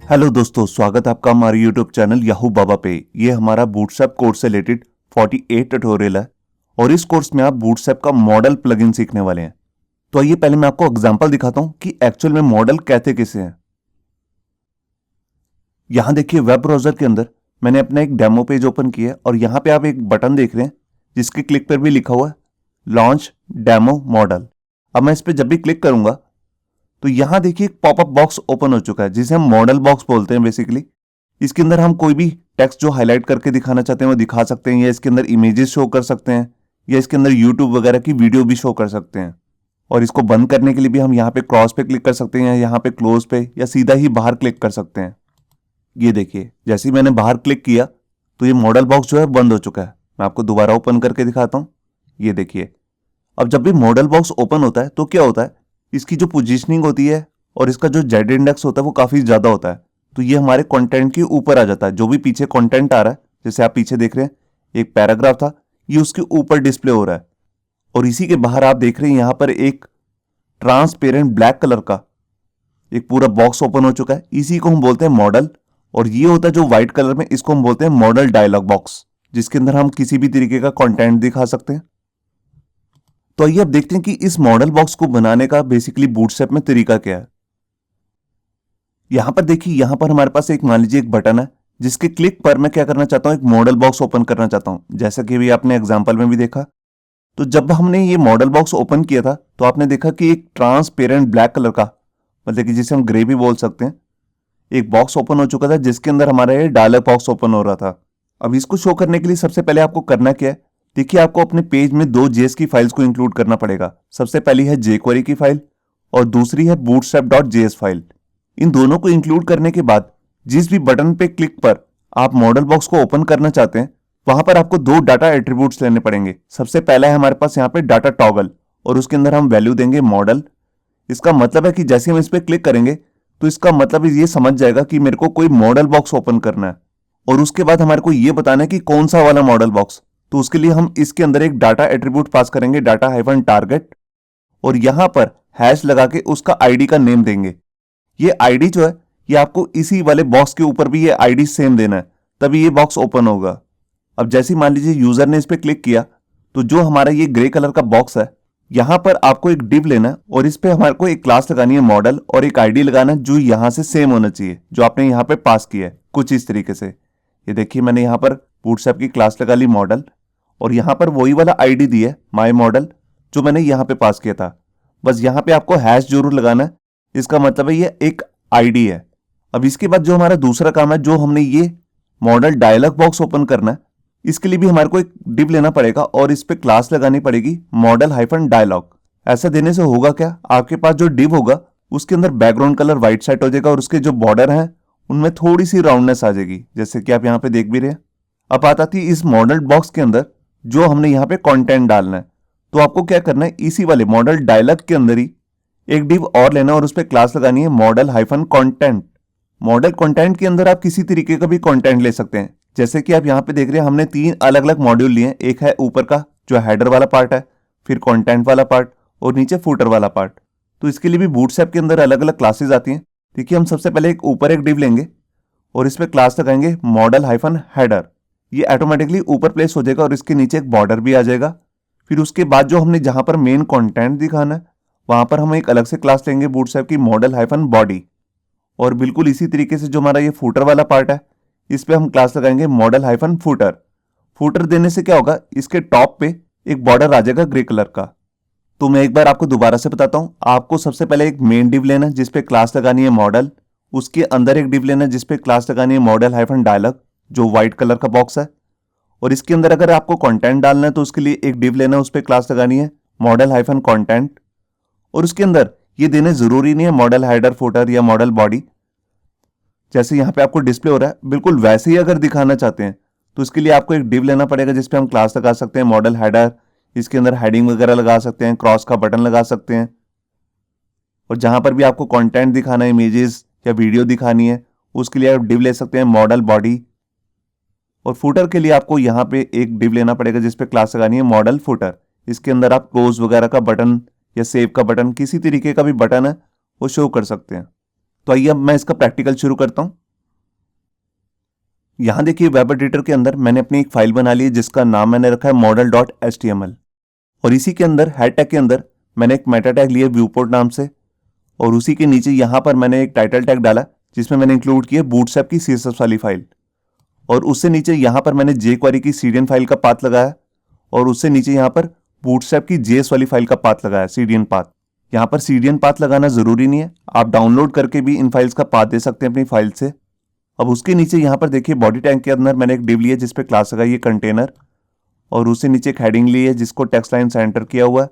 Hello दोस्तों, स्वागत है आपका हमारे यूट्यूब चैनल याहू बाबा पे। ये हमारा बूटस्ट्रैप कोर्स से रिलेटेड 48 ट्यूटोरियल है और इस कोर्स में आप बूटस्ट्रैप का मॉडल प्लगइन सीखने वाले हैं। तो आइए पहले मैं आपको एग्जांपल दिखाता हूं कि एक्चुअल में मॉडल कहते किसे हैं। यहां देखिए, वेब ब्राउजर के अंदर मैंने अपना एक डेमो पेज ओपन किया है और यहां पे आप एक बटन देख रहे हैं जिसके क्लिक पर भी लिखा हुआ है लॉन्च डेमो मॉडल। अब मैं इस पर जब भी क्लिक करूंगा तो यहां देखिए एक पॉपअप बॉक्स ओपन हो चुका है जिसे हम मॉडल बॉक्स बोलते हैं बेसिकली। इसके अंदर हम कोई भी टेक्स्ट जो हाईलाइट करके दिखाना चाहते हैं वो दिखा सकते हैं, या इसके अंदर इमेजेस शो कर सकते हैं, या इसके अंदर यूट्यूब वगैरह की वीडियो भी शो कर सकते हैं। और इसको बंद करने के लिए भी हम यहाँ पे क्रॉस पे क्लिक कर सकते हैं, या यहाँ पे क्लोज पे, या सीधा ही बाहर क्लिक कर सकते हैं। ये देखिए, जैसे ही मैंने बाहर क्लिक किया तो ये मॉडल बॉक्स जो है बंद हो चुका है। मैं आपको दोबारा ओपन करके दिखाता हूँ। ये देखिए, अब जब भी मॉडल बॉक्स ओपन होता है तो क्या होता है, इसकी जो पोजीशनिंग होती है और इसका जो जेड इंडेक्स होता है वो काफी ज्यादा होता है। तो ये हमारे कंटेंट के ऊपर आ जाता है। जो भी पीछे कंटेंट आ रहा है, जैसे आप पीछे देख रहे हैं एक पैराग्राफ था, ये उसके ऊपर डिस्प्ले हो रहा है। और इसी के बाहर आप देख रहे हैं यहां पर एक ट्रांसपेरेंट ब्लैक कलर का एक पूरा बॉक्स ओपन हो चुका है। इसी को हम बोलते हैं मॉडल। और ये होता है जो व्हाइट कलर में, इसको हम बोलते हैं मॉडल डायलॉग बॉक्स, जिसके अंदर हम किसी भी तरीके का कंटेंट दिखा सकते हैं। तो आइए अब देखते हैं कि इस मॉडल बॉक्स को बनाने का बेसिकली बूटस्ट्रैप में तरीका क्या है। यहां पर देखिए, यहां पर हमारे पास एक मान लीजिए एक बटन है जिसके क्लिक पर मैं क्या करना चाहता हूं, एक मॉडल बॉक्स ओपन करना चाहता हूं। जैसा कि अभी आपने एग्जांपल में भी देखा, तो जब हमने ये मॉडल बॉक्स ओपन किया था तो आपने देखा कि एक ट्रांसपेरेंट ब्लैक कलर का, मतलब कि जिसे हम ग्रे भी बोल सकते हैं, एक बॉक्स ओपन हो चुका था जिसके अंदर हमारा ये डायलॉग बॉक्स ओपन हो रहा था। अब इसको शो करने के लिए सबसे पहले आपको करना क्या है, देखिए आपको अपने पेज में दो जेएस की फाइल्स को इंक्लूड करना पड़ेगा। सबसे पहली है jQuery की फाइल और दूसरी है bootstrap.js फाइल। इन दोनों को इंक्लूड करने के बाद जिस भी बटन पे क्लिक पर आप मॉडल बॉक्स को ओपन करना चाहते हैं, वहां पर आपको दो डाटा एट्रीब्यूट्स लेने पड़ेंगे। सबसे पहला है हमारे पास यहाँ पे डाटा टॉगल, और उसके अंदर हम वैल्यू देंगे मॉडल। इसका मतलब है कि जैसे हम इस पर क्लिक करेंगे तो इसका मतलब ये समझ जाएगा कि मेरे को कोई मॉडल बॉक्स ओपन करना है। और उसके बाद हमारे को ये बताना है कि कौन सा वाला मॉडल बॉक्स। तो उसके लिए हम इसके अंदर एक डाटा एट्रीब्यूट पास करेंगे, डाटा हाइफन टारगेट, और यहां पर हैश लगा के उसका आईडी का नेम देंगे। ये आईडी जो है ये आपको इसी वाले बॉक्स के ऊपर भी ये आईडी सेम देना है, तभी ये बॉक्स ओपन होगा। अब जैसे मान लीजिए यूजर ने इस पर क्लिक किया तो जो हमारा ये ग्रे कलर का बॉक्स है, यहां पर आपको एक डिव लेना है और इस पे हमारे को एक क्लास लगानी है मॉडल, और एक आईडी लगाना है जो यहां से सेम होना चाहिए जो आपने यहां पे पास किया है, कुछ इस तरीके से। ये देखिए, मैंने यहां पर बूटस्ट्रैप की क्लास लगा ली मॉडल, और यहां पर वही वाला आईडी दी है माई मॉडल जो मैंने यहां पे पास किया था। बस यहां पे आपको हैश जरूर लगाना है, इसका मतलब है ये एक आईडी है। अब इसके बाद जो हमारा दूसरा काम है, जो हमने ये मॉडल डायलॉग बॉक्स ओपन करना है, इसके लिए भी हमारे को एक डिव लेना पड़ेगा और इस पे क्लास लगानी पड़ेगी मॉडल हाइफन डायलॉग। ऐसा देने से होगा क्या, आपके पास जो डिव होगा उसके अंदर बैकग्राउंड कलर व्हाइट सेट हो जाएगा और उसके जो बॉर्डर हैं उनमें थोड़ी सी राउंडनेस आ जाएगी, जैसे कि आप यहाँ पे देख भी रहे हैं। अब आता थी इस मॉडल बॉक्स के अंदर जो हमने यहाँ पे कंटेंट डालना है, तो आपको क्या करना है, इसी वाले मॉडल डायलॉग के अंदर ही एक डिव और लेना और उस पर क्लास लगानी है model hyphen content. Model content के अंदर आप किसी तरीके का भी कंटेंट ले सकते हैं। जैसे कि आप यहाँ पे देख रहे हैं हमने तीन अलग अलग मॉड्यूल लिए हैं। एक है ऊपर का जो हेडर वाला पार्ट है, फिर कंटेंट वाला पार्ट, और नीचे फुटर वाला पार्ट। तो इसके लिए भी बूटस्ट्रैप के अंदर अलग अलग क्लासेस आती हैं। देखिए, हम सबसे पहले एक ऊपर एक डिव लेंगे और इस पर क्लास लगाएंगे मॉडल हाइफन हेडर। ये ऑटोमेटिकली ऊपर प्लेस हो जाएगा और इसके नीचे एक बॉर्डर भी आ जाएगा। फिर उसके बाद जो हमने जहां पर मेन कंटेंट दिखाना है वहां पर हम एक अलग से क्लास लेंगे बूटस्ट्रैप की मॉडल हाइफन बॉडी। और बिल्कुल इसी तरीके से जो हमारा ये फुटर वाला पार्ट है, इस पे हम क्लास लगाएंगे मॉडल हाइफन फुटर। फुटर देने से क्या होगा, इसके टॉप पे एक बॉर्डर आ जाएगा ग्रे कलर का। तो मैं एक बार आपको दोबारा से बताता हूं। आपको सबसे पहले एक मेन डिव लेना है जिसपे क्लास लगानी है मॉडल, उसके अंदर एक डिव लेना है जिसपे क्लास लगानी है मॉडल हाइफन डायलॉग जो व्हाइट कलर का बॉक्स है, और इसके अंदर अगर आपको कंटेंट डालना है तो उसके लिए एक डिव लेना है, उस पर क्लास लगानी है मॉडल हाइफन कंटेंट, और उसके अंदर ये देने जरूरी नहीं है मॉडल हेडर फुटर या मॉडल बॉडी। जैसे यहाँ पे आपको डिस्प्ले हो रहा है बिल्कुल वैसे ही अगर दिखाना चाहते हैं तो इसके लिए आपको एक डिव लेना पड़ेगा जिसपे हम क्लास लगा सकते हैं मॉडल हेडर। इसके अंदर हेडिंग वगैरह लगा सकते हैं, क्रॉस का बटन लगा सकते हैं, और जहां पर भी आपको कंटेंट दिखाना है, इमेजेस या वीडियो दिखानी है, उसके लिए आप डिव ले सकते हैं मॉडल बॉडी। और फुटर के लिए आपको यहाँ पे एक डिव लेना पड़ेगा जिसपे क्लास लगानी है मॉडल फुटर। इसके अंदर आप क्लोज वगैरह का बटन या सेव का बटन, किसी तरीके का भी बटन है वो शो कर सकते हैं। तो आइए अब मैं इसका प्रैक्टिकल शुरू करता हूं। यहां देखिए वेब एडिटर के अंदर मैंने अपनी एक फाइल बना ली है जिसका नाम मैंने रखा है model.html, और इसी के अंदर हेड टैग के अंदर मैंने एक मेटा टैग लिया व्यूपोर्ट नाम से, और उसी के नीचे यहां पर मैंने एक टाइटल टैग डाला जिसमें मैंने इंक्लूड किया बूटस्ट्रैप की CSS वाली फाइल, और उससे नीचे यहां पर मैंने jQuery की CDN फाइल का पाथ लगाया, और उससे नीचे यहां पर बूटस्ट्रैप की JS वाली फाइल का पाथ लगाया, CDN पाथ। यहां पर CDN पाथ लगाना जरूरी नहीं है, आप डाउनलोड करके भी इन फाइल्स का पाथ दे सकते हैं अपनी फाइल से। अब उसके नीचे यहां पर देखिए बॉडी टैग के अंदर मैंने एक डिव लिया जिसपे क्लास लगाई है कंटेनर, और उससे नीचे एक हेडिंग ली है जिसको टेक्स्ट लाइन से एंटर किया हुआ है,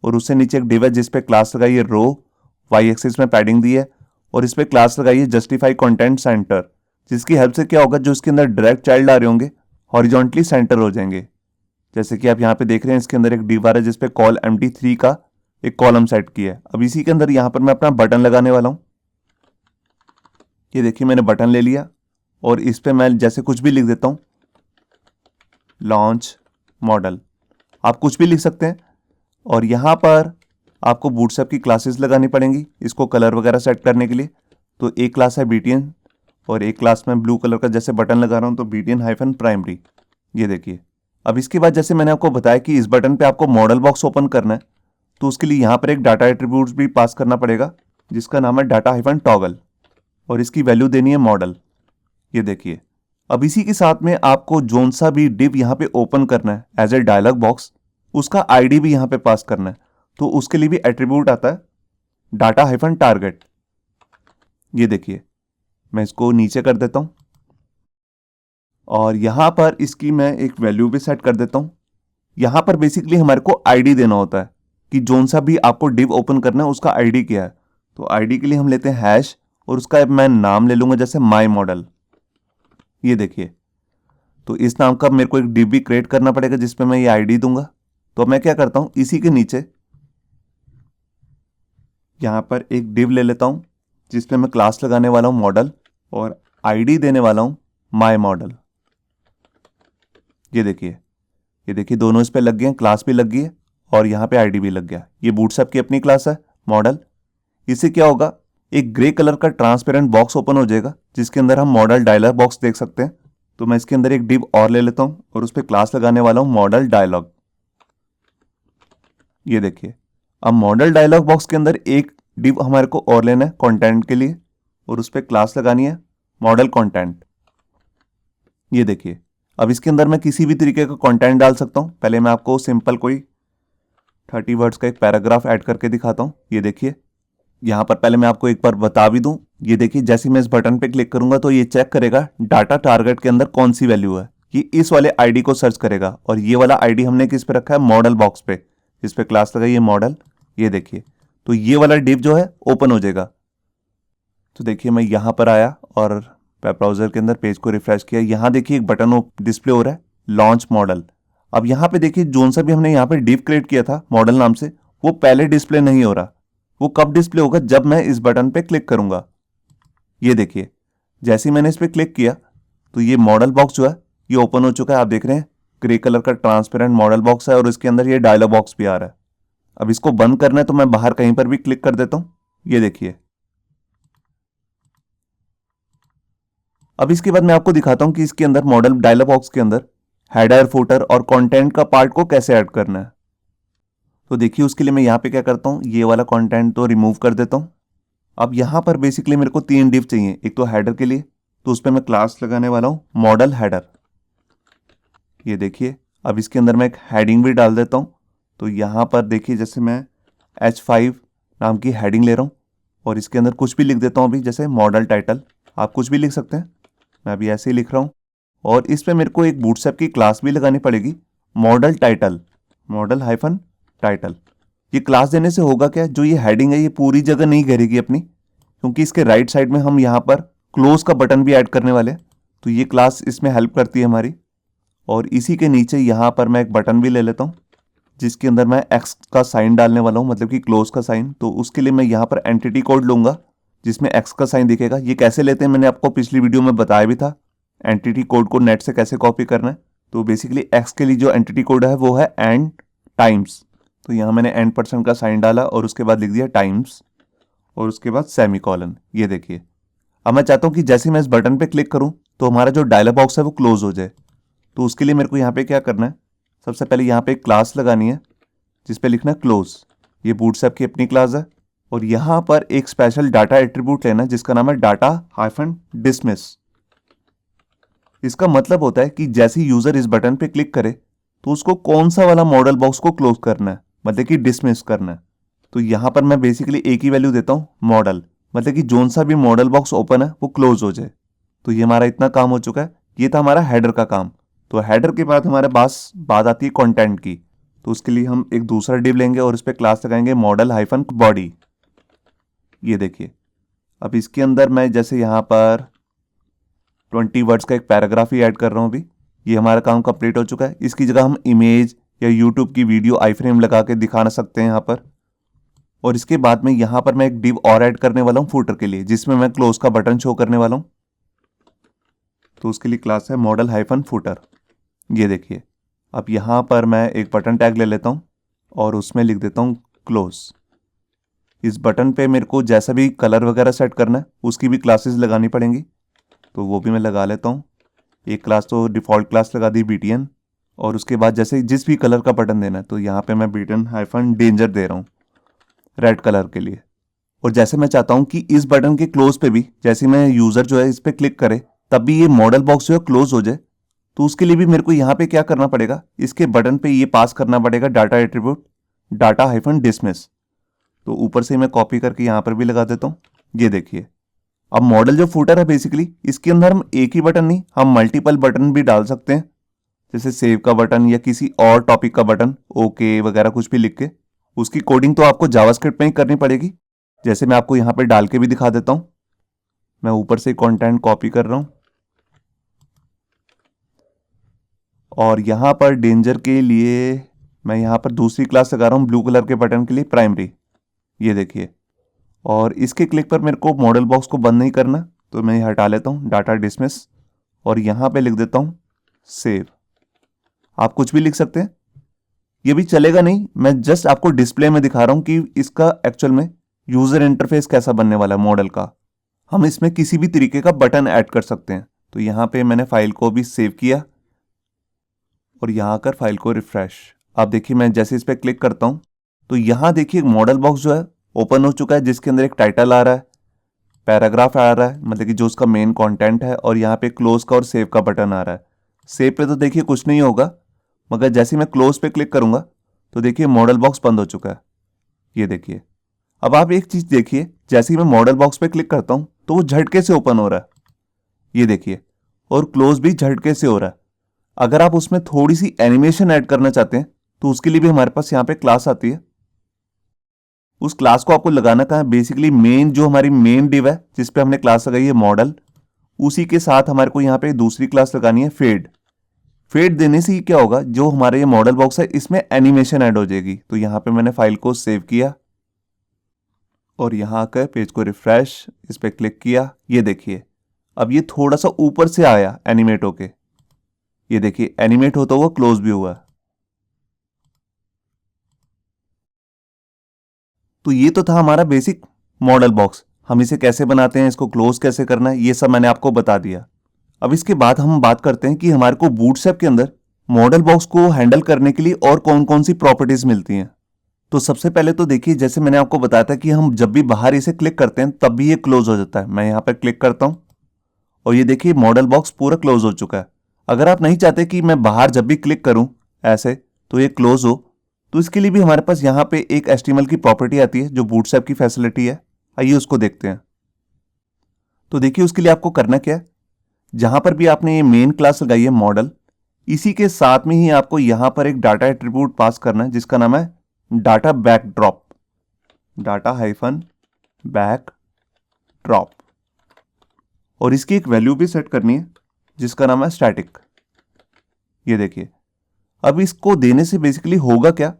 और उससे नीचे एक डिव है जिसपे क्लास लगाई है रो, वाई एक्सिस में पैडिंग दी है, और इस पे क्लास लगाई है जस्टिफाई कंटेंट सेंटर, जिसकी हेल्प से क्या होगा, जो इसके अंदर डायरेक्ट चाइल्ड आ रहे होंगे हॉरिजॉन्टली सेंटर हो जाएंगे। जैसे कि आप यहाँ पे देख रहे हैं इसके अंदर एक डिव आ रहा है जिसपे कॉल empty3 का एक कॉलम सेट किया है। अब इसी के अंदर यहाँ पर मैं अपना बटन लगाने वाला हूँ। ये देखिए मैंने बटन ले लिया, और इस पे मैं जैसे कुछ भी लिख देता हूँ, लॉन्च मॉडल, आप कुछ भी लिख सकते हैं। और यहाँ पर आपको बूटस्ट्रैप की क्लासेस लगानी पड़ेंगी इसको कलर वगैरह सेट करने के लिए। तो एक क्लास है BTN, और एक क्लास में ब्लू कलर का जैसे बटन लगा रहा हूँ तो BTN-primary। ये देखिए। अब इसके बाद जैसे मैंने आपको बताया कि इस बटन पे आपको मॉडल बॉक्स ओपन करना है, तो उसके लिए यहाँ पर एक डाटा एट्रीब्यूट्स भी पास करना पड़ेगा जिसका नाम है डाटा-टॉगल, और इसकी वैल्यू देनी है मॉडल। ये देखिए। अब इसी के साथ में आपको जोन सा भी डिव यहाँ पे ओपन करना है एज ए डायलॉग बॉक्स, उसका आईडी भी यहाँ पे पास करना है, तो उसके लिए भी एट्रीब्यूट आता है डाटा-टारगेट। ये देखिए मैं इसको नीचे कर देता हूं, और यहां पर इसकी मैं एक वैल्यू भी सेट कर देता हूं। यहां पर बेसिकली हमारे को आईडी देना होता है कि जोन सा भी आपको डिव ओपन करना है उसका आईडी क्या है। तो आईडी के लिए हम लेते हैं हैश, और उसका मैं नाम ले लूंगा जैसे माई मॉडल। ये देखिए, तो इस नाम का मेरे को एक डिव भी क्रिएट करना पड़ेगा जिसपे मैं ये आईडी दूंगा। तो मैं क्या करता हूं, इसी के नीचे यहां पर एक डिव ले लेता हूं जिसपे मैं क्लास लगाने वाला हूं मॉडल, और आईडी देने वाला हूं माई मॉडल। ये देखिए दोनों इस पे लग गए हैं, क्लास भी लग गई है और यहाँ पे आईडी भी लग गया। ये बूटस्ट्रैप की अपनी क्लास है मॉडल। इससे क्या होगा, एक ग्रे कलर का ट्रांसपेरेंट बॉक्स ओपन हो जाएगा जिसके अंदर हम मॉडल डायलॉग बॉक्स देख सकते हैं। तो मैं इसके अंदर एक डिव और ले लेता हूँ और उस पर क्लास लगाने वाला हूँ मॉडल डायलॉग। ये देखिए, अब मॉडल डायलॉग बॉक्स के अंदर एक डिव हमारे को और लेना है कंटेंट के लिए, और उस पर क्लास लगानी है मॉडल कंटेंट। ये देखिए, अब इसके अंदर मैं किसी भी तरीके का कंटेंट डाल सकता हूं। पहले मैं आपको सिंपल कोई 30 वर्ड्स का एक पैराग्राफ ऐड करके दिखाता हूं। ये देखिए, यहां पर पहले मैं आपको एक बार बता भी दूं। ये देखिए, जैसे मैं इस बटन पे क्लिक करूंगा तो ये चेक करेगा डाटा टारगेट के अंदर कौन सी वैल्यू है। ये इस वाले आईडी को सर्च करेगा, और ये वाला आईडी हमने किस पे रखा है, मॉडल बॉक्स पे, जिस पे क्लास लगाई है मॉडल। ये देखिए, तो ये वाला डिव जो है ओपन हो जाएगा। तो देखिए मैं यहां पर आया और वेब ब्राउजर के अंदर पेज को रिफ्रेश किया। यहां देखिए एक बटन डिस्प्ले हो रहा है, लॉन्च मॉडल। अब यहां पे देखिए जोन सा भी हमने यहां पे डिव क्रिएट किया था मॉडल नाम से, वो पहले डिस्प्ले नहीं हो रहा। वो कब डिस्प्ले होगा, जब मैं इस बटन पे क्लिक करूंगा। ये देखिए, जैसे ही मैंने इस पे क्लिक किया तो ये मॉडल बॉक्स जो है ये ओपन हो चुका है। आप देख रहे हैं ग्रे कलर का ट्रांसपेरेंट मॉडल बॉक्स है और इसके अंदर ये डायलॉग बॉक्स भी आ रहा है। अब इसको बंद करना है तो मैं बाहर कहीं पर भी क्लिक कर देता हूं। ये देखिए, अब इसके बाद मैं आपको दिखाता हूं कि इसके अंदर मॉडल डायलॉग बॉक्स के अंदर हेडर, फुटर और कंटेंट का पार्ट को कैसे ऐड करना है। तो देखिए, उसके लिए मैं यहां पे क्या करता हूं, ये वाला कंटेंट तो रिमूव कर देता हूं। अब यहां पर बेसिकली मेरे को 3 डिव चाहिए। एक तो हेडर के लिए, तो उस पर मैं क्लास लगाने वाला हूं मॉडल हेडर। ये देखिए, अब इसके अंदर मैं एक हेडिंग भी डाल देता हूं। तो यहां पर देखिए, जैसे मैं H5 नाम की हेडिंग ले रहा हूं और इसके अंदर कुछ भी लिख देता हूं, अभी जैसे मॉडल टाइटल। आप कुछ भी लिख सकते हैं, मैं अभी ऐसे ही लिख रहा हूं। और इस पे मेरे को एक बूटस्ट्रैप की क्लास भी लगानी पड़ेगी, मॉडल टाइटल, मॉडल-टाइटल। ये क्लास देने से होगा क्या, जो ये हेडिंग है ये पूरी जगह नहीं घेरेगी अपनी, क्योंकि इसके राइट साइड में हम यहाँ पर क्लोज का बटन भी ऐड करने वाले हैं। तो ये क्लास इसमें हेल्प करती है हमारी। और इसी के नीचे यहाँ पर मैं एक बटन भी ले लेता हूँ जिसके अंदर मैं एक्स का साइन डालने वाला हूँ, मतलब कि क्लोज का साइन। तो उसके लिए मैं यहाँ पर एंटिटी कोड लूंगा जिसमें एक्स का साइन दिखेगा। ये कैसे लेते हैं मैंने आपको पिछली वीडियो में बताया भी था, एंटिटी कोड को नेट से कैसे कॉपी करना है। तो बेसिकली एक्स के लिए जो एंटिटी कोड है वो है एंड टाइम्स। तो यहाँ मैंने एंड % का साइन डाला और उसके बाद लिख दिया टाइम्स। और उसके बाद सेमीकोलन। ये देखिए, अब मैं चाहता हूँ कि जैसे मैं इस बटन पे क्लिक करूँ तो हमारा जो डायलॉग बॉक्स है वो क्लोज हो जाए। तो उसके लिए मेरे को यहाँ पे क्या करना है, सबसे पहले यहाँ पे एक क्लास लगानी है जिस पे लिखना है क्लोज। ये बूटस्ट्रैप की अपनी क्लास है और यहाँ पर एक स्पेशल डाटा एट्रीब्यूट लेना है जिसका नाम है डाटा हाइफन डिसमिस। इसका मतलब होता है कि जैसे यूजर इस बटन पे क्लिक करे तो उसको कौन सा वाला मॉडल बॉक्स को क्लोज करना है, मतलब कि डिसमिस करना है। तो यहाँ पर मैं बेसिकली एक ही वैल्यू देता हूँ मॉडल, मतलब कि जोन सा भी मॉडल बॉक्स ओपन है वो क्लोज हो जाए। तो ये हमारा इतना काम हो चुका है। ये था हमारा हेडर का काम। तो हेडर के बाद हमारे पास बात आती है कंटेंट की। तो उसके लिए हम एक दूसरा डिव लेंगे और इस पर क्लास लगाएंगे मॉडल हाइफन बॉडी। ये देखिए, अब इसके अंदर मैं जैसे यहाँ पर 20 वर्ड्स का एक पैराग्राफ ही ऐड कर रहा हूँ अभी। ये हमारा काम कंप्लीट हो चुका है। इसकी जगह हम इमेज या यूट्यूब की वीडियो आई फ्रेम लगा के दिखा सकते हैं यहाँ पर। और इसके बाद में यहाँ पर मैं एक डिव और ऐड करने वाला हूँ फुटर के लिए, जिसमें मैं क्लोज का बटन शो करने वाला हूँ। तो उसके लिए क्लास है मॉडल हाइफन फुटर। ये देखिए, अब यहाँ पर मैं एक बटन टैग ले लेता हूँ और उसमें लिख देता हूँ क्लोज। इस बटन पे मेरे को जैसा भी कलर वगैरह सेट करना है उसकी भी क्लासेस लगानी पड़ेंगी, तो वो भी मैं लगा लेता हूँ। एक क्लास तो डिफ़ॉल्ट क्लास लगा दी BTN, और उसके बाद जैसे जिस भी कलर का बटन देना है तो यहाँ पे मैं BTN हाइफन डेंजर दे रहा हूँ रेड कलर के लिए। और जैसे मैं चाहता हूँ कि इस बटन के क्लोज पे भी जैसे मैं यूज़र जो है इस पर क्लिक करे तब भी ये मॉडल बॉक्स जो है क्लोज हो जाए, तो उसके लिए भी मेरे को यहाँ पे क्या करना पड़ेगा, इसके बटन पे ये पास करना पड़ेगा data attribute data hyphen dismiss. तो ऊपर से मैं कॉपी करके यहाँ पर भी लगा देता हूँ। ये देखिए, अब मॉडल जो फुटर है बेसिकली इसके अंदर हम एक ही बटन नहीं, हम मल्टीपल बटन भी डाल सकते हैं, जैसे सेव का बटन या किसी और टॉपिक का बटन, ओके वगैरह कुछ भी लिख के। उसकी कोडिंग तो आपको जावास्क्रिप्ट में ही करनी पड़ेगी, जैसे मैं आपको यहाँ पे डाल के भी दिखा देता हूँ। मैं ऊपर से कंटेंट कॉपी कर रहा हूँ और यहाँ पर डेंजर के लिए मैं यहाँ पर दूसरी क्लास लगा रहा हूँ ब्लू कलर के बटन के लिए प्राइमरी। ये देखिए, और इसके क्लिक पर मेरे को मॉडल बॉक्स को बंद नहीं करना, तो मैं ये हटा लेता हूँ डाटा डिसमिस और यहाँ पे लिख देता हूँ सेव। आप कुछ भी लिख सकते हैं, ये भी चलेगा नहीं, मैं जस्ट आपको डिस्प्ले में दिखा रहा हूँ कि इसका एक्चुअल में यूजर इंटरफेस कैसा बनने वाला है मॉडल का। हम इसमें किसी भी तरीके का बटन ऐड कर सकते हैं। तो यहाँ पे मैंने फाइल को भी सेव किया और यहाँ आकर फाइल को रिफ्रेश। आप देखिए, मैं जैसे इस पर क्लिक करता हूँ तो यहाँ देखिए मॉडल बॉक्स जो है ओपन हो चुका है, जिसके अंदर एक टाइटल आ रहा है, पैराग्राफ आ रहा है, मतलब कि जो उसका मेन कंटेंट है, और यहाँ पे क्लोज का और सेव का बटन आ रहा है। सेव पे तो देखिए कुछ नहीं होगा, मगर जैसे मैं क्लोज पे क्लिक करूंगा तो देखिए मॉडल बॉक्स बंद हो चुका है। ये देखिए, अब आप एक चीज देखिए, जैसे ही मैं मॉडल बॉक्स पे क्लिक करता हूं तो वो झटके से ओपन हो रहा है। ये देखिए, और क्लोज भी झटके से हो रहा है। अगर आप उसमें थोड़ी सी एनिमेशन ऐड करना चाहते हैं तो उसके लिए भी हमारे पास यहाँ पे क्लास आती है। उस क्लास को आपको लगाना कहाँ है, बेसिकली मेन जो हमारी मेन डिव है जिसपे हमने क्लास लगाई है मॉडल, उसी के साथ हमारे को यहाँ पे दूसरी क्लास लगानी है फेड। फेड देने से ही क्या होगा, जो हमारा ये मॉडल बॉक्स है इसमें एनिमेशन ऐड हो जाएगी। तो यहाँ पे मैंने फाइल को सेव किया और यहाँ आकर पेज को रिफ्रेश, इस पर क्लिक किया। ये देखिए, अब ये थोड़ा सा ऊपर से आया एनिमेट होके। ये देखिए, एनिमेट होता हुआ क्लोज भी हुआ। तो ये तो था हमारा बेसिक मॉडल बॉक्स। हम इसे कैसे बनाते हैं, इसको क्लोज कैसे करना है, ये सब मैंने आपको बता दिया। अब इसके बाद हम बात करते हैं कि हमारे को बूटस्ट्रैप के अंदर मॉडल बॉक्स को हैंडल करने के लिए और कौन कौन सी प्रॉपर्टीज मिलती हैं। तो सबसे पहले तो देखिए, जैसे मैंने आपको बताया था कि हम जब भी बाहर इसे क्लिक करते हैं तब भी ये क्लोज हो जाता है। मैं यहाँ पर क्लिक करता हूँ और ये देखिए मॉडल बॉक्स पूरा क्लोज हो चुका है। अगर आप नहीं चाहते कि मैं बाहर जब भी क्लिक करूं ऐसे तो ये क्लोज हो, तो इसके लिए भी हमारे पास यहाँ पे एक HTML की प्रॉपर्टी आती है जो बूटस्ट्रैप की फैसिलिटी है। आइए उसको देखते हैं। तो देखिए, उसके लिए आपको करना क्या है, जहां पर भी आपने ये मेन क्लास लगाई है मॉडल, इसी के साथ में ही आपको यहां पर एक डाटा एट्रीब्यूट पास करना है जिसका नाम है data backdrop, data hyphen backdrop, और इसकी एक वैल्यू भी सेट करनी है जिसका नाम है स्टैटिक। ये देखिए, अब इसको देने से बेसिकली होगा क्या,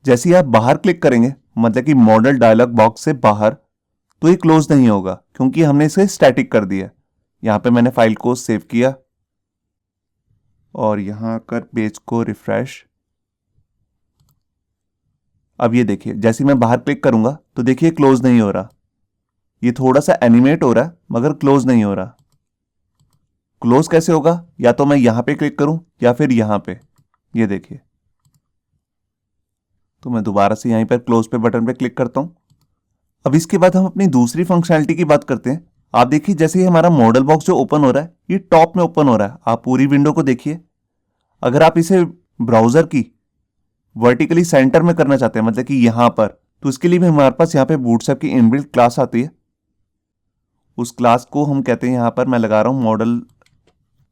जैसे ही आप बाहर क्लिक करेंगे, मतलब कि मॉडल डायलॉग बॉक्स से बाहर, तो ये क्लोज नहीं होगा क्योंकि हमने इसे स्टैटिक कर दिया। यहां पे मैंने फाइल को सेव किया और यहां कर पेज को रिफ्रेश। अब ये देखिए, जैसे मैं बाहर क्लिक करूंगा तो देखिए क्लोज नहीं हो रहा, ये थोड़ा सा एनिमेट हो रहा है मगर क्लोज नहीं हो रहा। क्लोज कैसे होगा, या तो मैं यहां पे क्लिक करूं या फिर यहां पे, ये देखिए। तो मैं दोबारा से यहीं पर क्लोज पे बटन पे क्लिक करता हूं। अब इसके बाद हम अपनी दूसरी फंक्शनैलिटी की बात करते हैं। आप देखिए जैसे ही हमारा मॉडल बॉक्स जो ओपन हो रहा है ये टॉप में ओपन हो रहा है। आप पूरी विंडो को देखिए। अगर आप इसे ब्राउजर की वर्टिकली सेंटर में करना चाहते हैं, मतलब कि यहां पर, तो इसके लिए भी हमारे पास यहाँ पे बूटस्ट्रैप की इनबिल्ट क्लास आती है। उस क्लास को हम कहते हैं, यहां पर मैं लगा रहा हूं मॉडल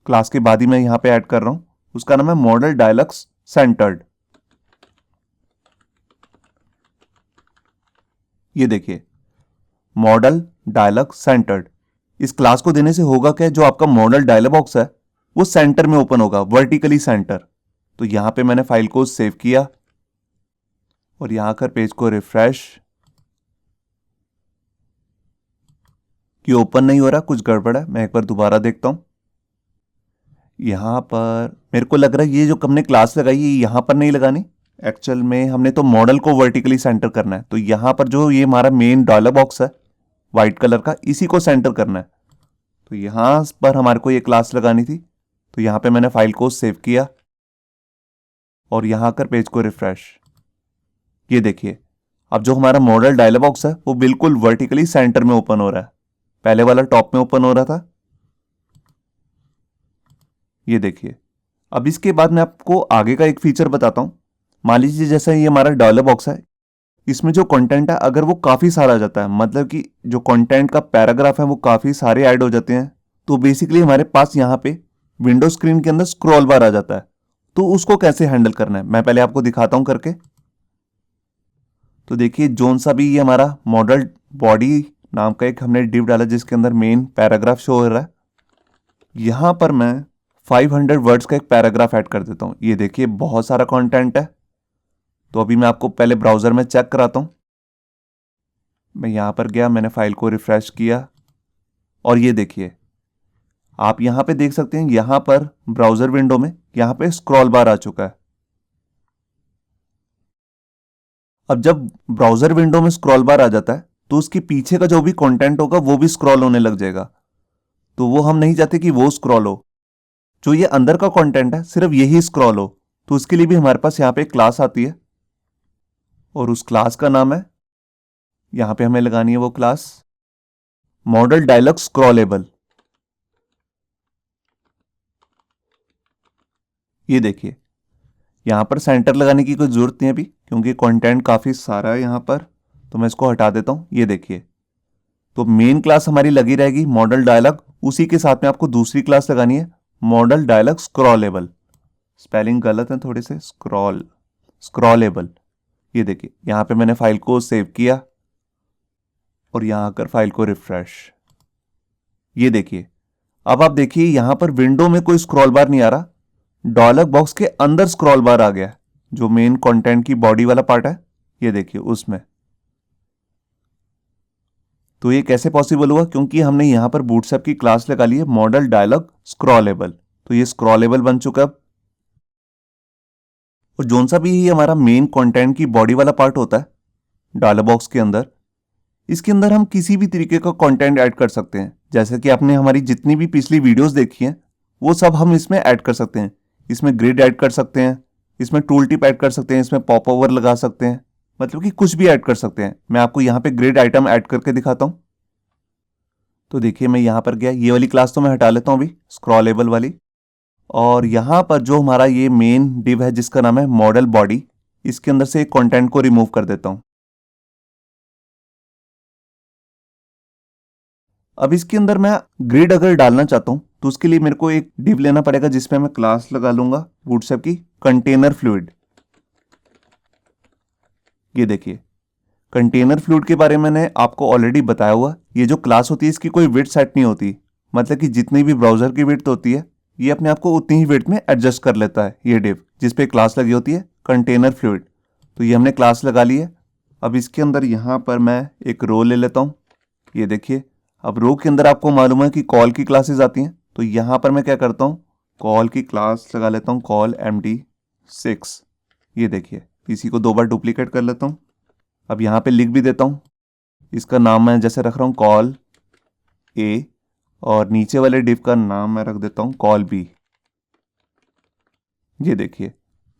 क्लास के बाद ही मैं यहां पे ऐड कर रहा हूं, उसका नाम है मॉडल डायलॉग्स सेंटर्ड। ये देखिए मॉडल डायलॉग सेंटर्ड। इस क्लास को देने से होगा क्या, जो आपका मॉडल डायलॉग बॉक्स है वो सेंटर में ओपन होगा, वर्टिकली सेंटर। तो यहां पे मैंने फाइल को सेव किया और यहां कर पेज को रिफ्रेश, कि ओपन नहीं हो रहा, कुछ गड़बड़ है। मैं एक बार दोबारा देखता हूं। यहां पर मेरे को लग रहा है ये जो हमने क्लास लगाई है यहां पर नहीं लगानी। एक्चुअल में हमने तो मॉडल को वर्टिकली सेंटर करना है। तो यहां पर जो ये हमारा मेन डायलॉग बॉक्स है व्हाइट कलर का, इसी को सेंटर करना है। तो यहां पर हमारे को ये क्लास लगानी थी। तो यहां पे मैंने फाइल को सेव किया और यहां कर पेज को रिफ्रेश। ये देखिए अब जो हमारा मॉडल डायलॉग बॉक्स है वो बिल्कुल वर्टिकली सेंटर में ओपन हो रहा है। पहले वाला टॉप में ओपन हो रहा था। ये देखिए। अब इसके बाद मैं आपको आगे का एक फीचर बताता हूं। मान लीजिए जैसा ये हमारा डायलॉग बॉक्स है, इसमें जो कंटेंट है अगर वो काफी सारा आ जाता है, मतलब कि जो कंटेंट का पैराग्राफ है वो काफी सारे ऐड हो जाते हैं, तो बेसिकली हमारे पास यहाँ पे विंडो स्क्रीन के अंदर स्क्रॉल बार आ जाता है। तो उसको कैसे हैंडल करना है मैं पहले आपको दिखाता हूं करके। तो देखिए जोन सा भी ये हमारा मॉडल बॉडी नाम का एक हमने डिव डाला जिसके अंदर मेन पैराग्राफ शो हो रहा है। यहां पर मैं 500 वर्ड्स का एक पैराग्राफ ऐड कर देता हूं। ये देखिए बहुत सारा कंटेंट है। तो अभी मैं आपको पहले ब्राउजर में चेक कराता हूं। मैं यहां पर गया, मैंने फाइल को रिफ्रेश किया और ये देखिए आप यहां पे देख सकते हैं, यहां पर ब्राउजर विंडो में यहां पे स्क्रॉल बार आ चुका है। अब जब ब्राउजर विंडो में स्क्रॉल बार आ जाता है तो उसके पीछे का जो भी कंटेंट होगा वो भी स्क्रॉल होने लग जाएगा। तो वो हम नहीं चाहते कि वो स्क्रॉल हो। जो ये अंदर का कंटेंट है सिर्फ यही स्क्रॉल हो। तो उसके लिए भी हमारे पास यहां पे एक क्लास आती है और उस क्लास का नाम है, यहां पे हमें लगानी है वो क्लास मॉडल डायलॉग स्क्रॉलेबल। ये देखिए यहां पर सेंटर लगाने की कोई जरूरत नहीं है अभी, क्योंकि कंटेंट काफी सारा है यहां पर। तो मैं इसको हटा देता हूं। ये देखिए तो मेन क्लास हमारी लगी रहेगी मॉडल डायलॉग, उसी के साथ में आपको दूसरी क्लास लगानी है मॉडल डायलॉग स्क्रॉलेबल। स्पेलिंग गलत है थोड़े से, स्क्रॉलेबल। ये देखिए यहां पे मैंने फाइल को सेव किया और यहां आकर फाइल को रिफ्रेश। ये देखिए अब आप देखिए यहां पर विंडो में कोई स्क्रॉल बार नहीं आ रहा, डायलॉग बॉक्स के अंदर स्क्रॉल बार आ गया, जो मेन कंटेंट की बॉडी वाला पार्ट है। ये देखिए उसमें। तो ये कैसे पॉसिबल हुआ, क्योंकि हमने यहां पर बूटस्ट्रैप की क्लास लगा ली है मॉडल डायलॉग स्क्रॉलेबल। तो ये स्क्रॉलेबल बन चुका है। और जोन सा भी ये हमारा मेन कंटेंट की बॉडी वाला पार्ट होता है डायलॉग बॉक्स के अंदर, इसके अंदर हम किसी भी तरीके का कंटेंट ऐड कर सकते हैं। जैसे कि आपने हमारी जितनी भी पिछली वीडियोस देखी हैं वो सब हम इसमें ऐड कर सकते हैं। इसमें ग्रिड ऐड कर सकते हैं, इसमें टूल टिप ऐड कर सकते हैं, इसमें पॉप ओवर लगा सकते हैं, मतलब कि कुछ भी ऐड कर सकते हैं। मैं आपको यहाँ पे ग्रिड आइटम ऐड करके दिखाता हूँ। तो देखिए मैं यहाँ पर गया, ये वाली क्लास तो मैं हटा लेता हूँ अभी, स्क्रॉलेबल वाली। और यहाँ पर जो हमारा ये मेन डिव है जिसका नाम है मॉडल बॉडी, इसके अंदर से एक कंटेंट को रिमूव कर देता हूँ। अब इसके अंदर मैं ग्रिड अगर डालना चाहता हूं तो उसके लिए मेरे को एक डिव लेना पड़ेगा जिसमें मैं क्लास लगा लूंगा बूटस्ट्रैप की कंटेनर फ्लूइड। ये देखिए कंटेनर फ्लूइड के बारे में मैंने आपको ऑलरेडी बताया हुआ। ये जो क्लास होती है इसकी कोई विड्थ सेट नहीं होती, मतलब कि जितनी भी ब्राउजर की विड्थ होती है ये अपने आप को उतनी ही विड्थ में एडजस्ट कर लेता है ये डिव, जिसपे क्लास लगी होती है कंटेनर फ्लूइड। तो ये हमने क्लास लगा ली है। अब इसके अंदर यहाँ पर मैं एक रो ले लेता हूँ। ये देखिए अब रो के अंदर आपको मालूम है कि कॉल की क्लासेस आती हैं। तो यहां पर मैं क्या करता हूं, कॉल की क्लास लगा लेता हूं, कॉल MD6। ये देखिए इसी को 2 बार डुप्लीकेट कर लेता हूं। अब यहां पे लिख भी देता हूं इसका नाम मैं जैसे रख रहा हूँ कॉल ए, और नीचे वाले डिव का नाम मैं रख देता हूँ कॉल बी। ये देखिए,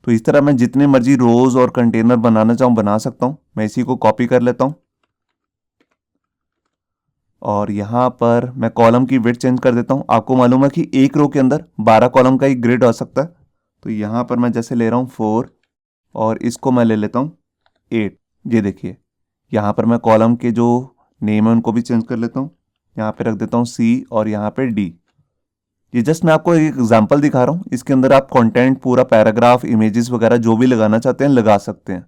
तो इस तरह मैं जितने मर्जी रोज और कंटेनर बनाना चाहूँ बना सकता हूँ। मैं इसी को कॉपी कर लेता हूँ और यहाँ पर मैं कॉलम की विड्थ चेंज कर देता हूँ। आपको मालूम है कि एक रो के अंदर 12 कॉलम का एक ग्रिड हो सकता है। तो यहाँ पर मैं जैसे ले रहा हूँ 4 और इसको मैं ले लेता हूँ 8। ये देखिए, यहाँ पर मैं कॉलम के जो नेम है उनको भी चेंज कर लेता हूँ। यहाँ पे रख देता हूँ सी और यहाँ पे डी। ये जस्ट मैं आपको एक एग्जांपल दिखा रहा हूँ, इसके अंदर आप कंटेंट पूरा पैराग्राफ इमेजेस वगैरह जो भी लगाना चाहते हैं लगा सकते हैं।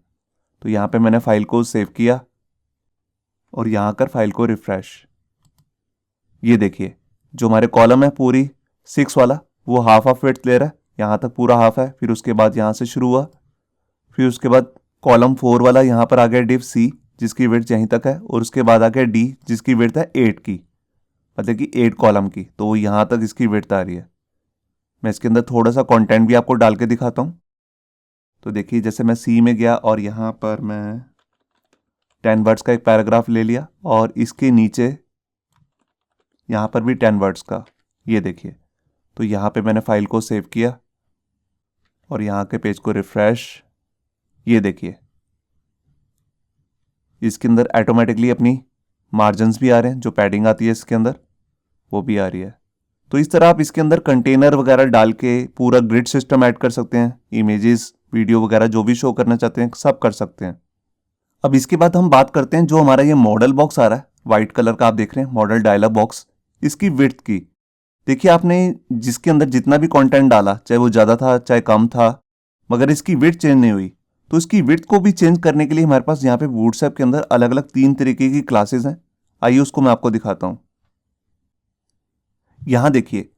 तो यहाँ पे मैंने फाइल को सेव किया और यहाँ कर फाइल को रिफ्रेश। ये देखिए, जो हमारे कॉलम है पूरी 6 वाला वो हाफ ऑफ विड्थ ले रहा है, यहाँ तक पूरा हाफ है। फिर उसके बाद यहाँ से शुरू हुआ, फिर उसके बाद कॉलम 4 वाला यहाँ पर आ गया डिव सी जिसकी विड्थ यहीं तक है, और उसके बाद आ गया डी जिसकी विड्थ है 8 की, मतलब कि 8 कॉलम की। तो वो यहाँ तक इसकी विड्थ आ रही है। मैं इसके अंदर थोड़ा सा कंटेंट भी आपको डाल के दिखाता हूँ। तो देखिए, जैसे मैं सी में गया और यहाँ पर मैं 10 वर्ड्स का एक पैराग्राफ ले लिया और इसके नीचे यहाँ पर भी 10 वर्ड्स का। ये देखिए, तो यहाँ पे मैंने फाइल को सेव किया और यहाँ के पेज को रिफ्रेश। ये देखिए, इसके अंदर ऑटोमेटिकली अपनी मार्जिन्स भी आ रहे हैं, जो पैडिंग आती है इसके अंदर वो भी आ रही है। तो इस तरह आप इसके अंदर कंटेनर वगैरह डाल के पूरा ग्रिड सिस्टम ऐड कर सकते हैं। इमेजेस वीडियो वगैरह जो भी शो करना चाहते हैं सब कर सकते हैं। अब इसके बाद हम बात करते हैं जो हमारा ये मॉडल बॉक्स आ रहा है वाइट कलर का, आप देख रहे हैं मॉडल डायलॉग बॉक्स, इसकी विड्थ की। देखिए, आपने जिसके अंदर जितना भी कंटेंट डाला, चाहे वो ज़्यादा था चाहे कम था, मगर इसकी विड्थ चेंज नहीं हुई। तो इसकी विड्थ को भी चेंज करने के लिए हमारे पास यहाँ पे व्हाट्सएप के अंदर अलग अलग 3 तरीके की क्लासेस हैं। आइए उसको मैं आपको दिखाता हूँ। यहाँ देखिए,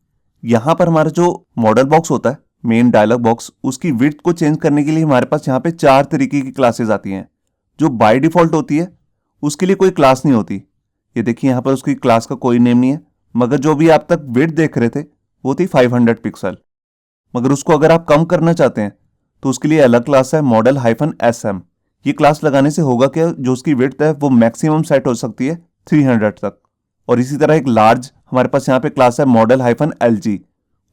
यहाँ पर हमारा जो मॉडल बॉक्स होता है मेन डायलॉग बॉक्स, उसकी विड्थ को चेंज करने के लिए हमारे पास यहाँ पे 4 तरीके की क्लासेस आती हैं। जो बाय डिफॉल्ट होती है उसके लिए कोई क्लास नहीं होती। ये देखिए, यहाँ पर उसकी क्लास का कोई नेम नहीं है, मगर जो भी आप तक विड्थ देख रहे थे वो थी 500 पिक्सल। मगर उसको अगर आप कम करना चाहते हैं तो उसके लिए अलग क्लास है मॉडल -SM। ये क्लास लगाने से होगा क्या, जो उसकी विड्थ है वो मैक्सिमम सेट हो सकती है 300 तक। और इसी तरह एक लार्ज हमारे पास यहाँ पे क्लास है मॉडल -LG।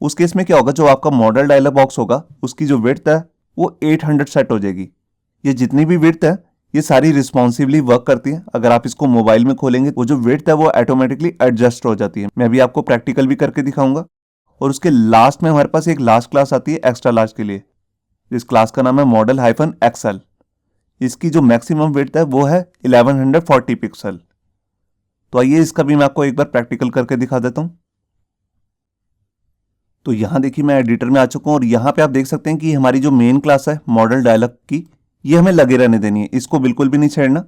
उस केस में क्या होगा, जो आपका मॉडल डायलॉग बॉक्स होगा उसकी जो विड्थ है वो 800 सेट हो जाएगी। ये जितनी भी विड्थ है ये सारी रिस्पॉन्सिवली वर्क करती है। अगर आप इसको मोबाइल में खोलेंगे वो जो विड्थ है वो ऑटोमेटिकली एडजस्ट हो जाती है। मैं अभी आपको प्रैक्टिकल भी करके दिखाऊंगा। और उसके लास्ट में हमारे पास एक लास्ट क्लास आती है एक्स्ट्रा लार्ज के लिए। इस क्लास का नाम है मॉडल -XL। इसकी जो मैक्सिमम विड्थ है वो है 1140 पिक्सल। तो आइए इसका भी मैं आपको एक बार प्रैक्टिकल करके दिखा देता हूं। तो यहां देखिए, मैं एडिटर में आ चुका हूं और यहां पे आप देख सकते हैं कि हमारी जो मेन क्लास है मॉडल डायलॉग की, ये हमें लगे रहने देनी है, इसको बिल्कुल भी नहीं छेड़ना।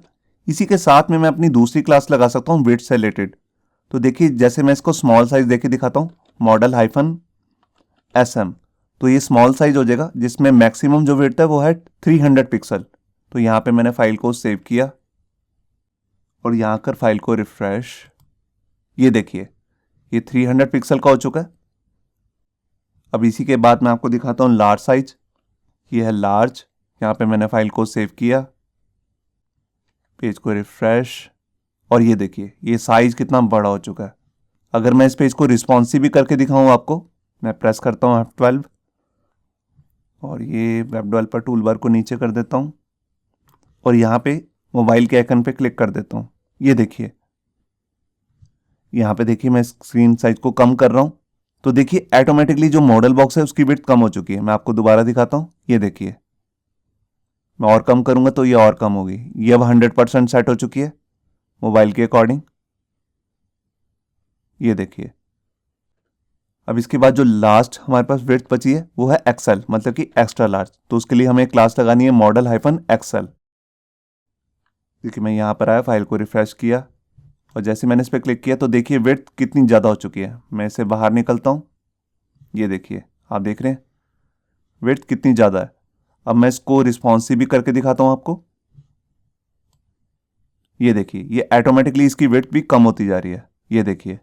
इसी के साथ में मैं अपनी दूसरी क्लास लगा सकता हूं विड्थ से रिलेटेड। तो देखिए, जैसे मैं इसको स्मॉल साइज देके दिखाता हूं, मॉडल -SM। तो ये स्मॉल साइज हो जाएगा जिसमें मैक्सिमम जो विड्थ है वो है 300 पिक्सल। तो यहाँ पे मैंने फाइल को सेव किया और यहाँ कर फाइल को रिफ्रेश। ये देखिए, ये 300 पिक्सल का हो चुका है। अब इसी के बाद मैं आपको दिखाता हूँ लार्ज साइज। ये है लार्ज। यहाँ पे मैंने फाइल को सेव किया, पेज को रिफ्रेश, और ये देखिए ये साइज कितना बड़ा हो चुका है। अगर मैं इस पेज को रिस्पॉन्सिव भी करके दिखाऊं आपको, मैं प्रेस करता हूँ F12 और ये वेब डेवलपर टूल बार को नीचे कर देता हूँ और यहाँ पे मोबाइल के आइकन पे क्लिक कर देता हूँ। ये देखिए, यहाँ पे देखिए मैं स्क्रीन साइज को कम कर रहा हूँ। तो देखिए ऑटोमेटिकली जो मॉडल बॉक्स है उसकी विड्थ कम हो चुकी है। मैं आपको दोबारा दिखाता हूँ। ये देखिए, मैं और कम करूँगा तो ये और कम होगी। ये अब 100% सेट हो चुकी है मोबाइल के अकॉर्डिंग। ये देखिए, अब इसके बाद जो लास्ट हमारे पास विड्थ बची है वो है XL, मतलब कि एक्स्ट्रा लार्ज। तो उसके लिए हमें क्लास लगानी है मॉडल -XL। देखिए, मैं यहाँ पर आया, फाइल को रिफ्रेश किया और जैसे मैंने इस पर क्लिक किया तो देखिए विड्थ कितनी ज़्यादा हो चुकी है। मैं इसे बाहर निकलता हूँ। ये देखिए, आप देख रहे हैं विड्थ कितनी ज़्यादा है। अब मैं इसको रिस्पॉन्सिव भी करके दिखाता हूँ आपको। ये देखिए, ये ऑटोमेटिकली इसकी विड्थ भी कम होती जा रही है। ये देखिए,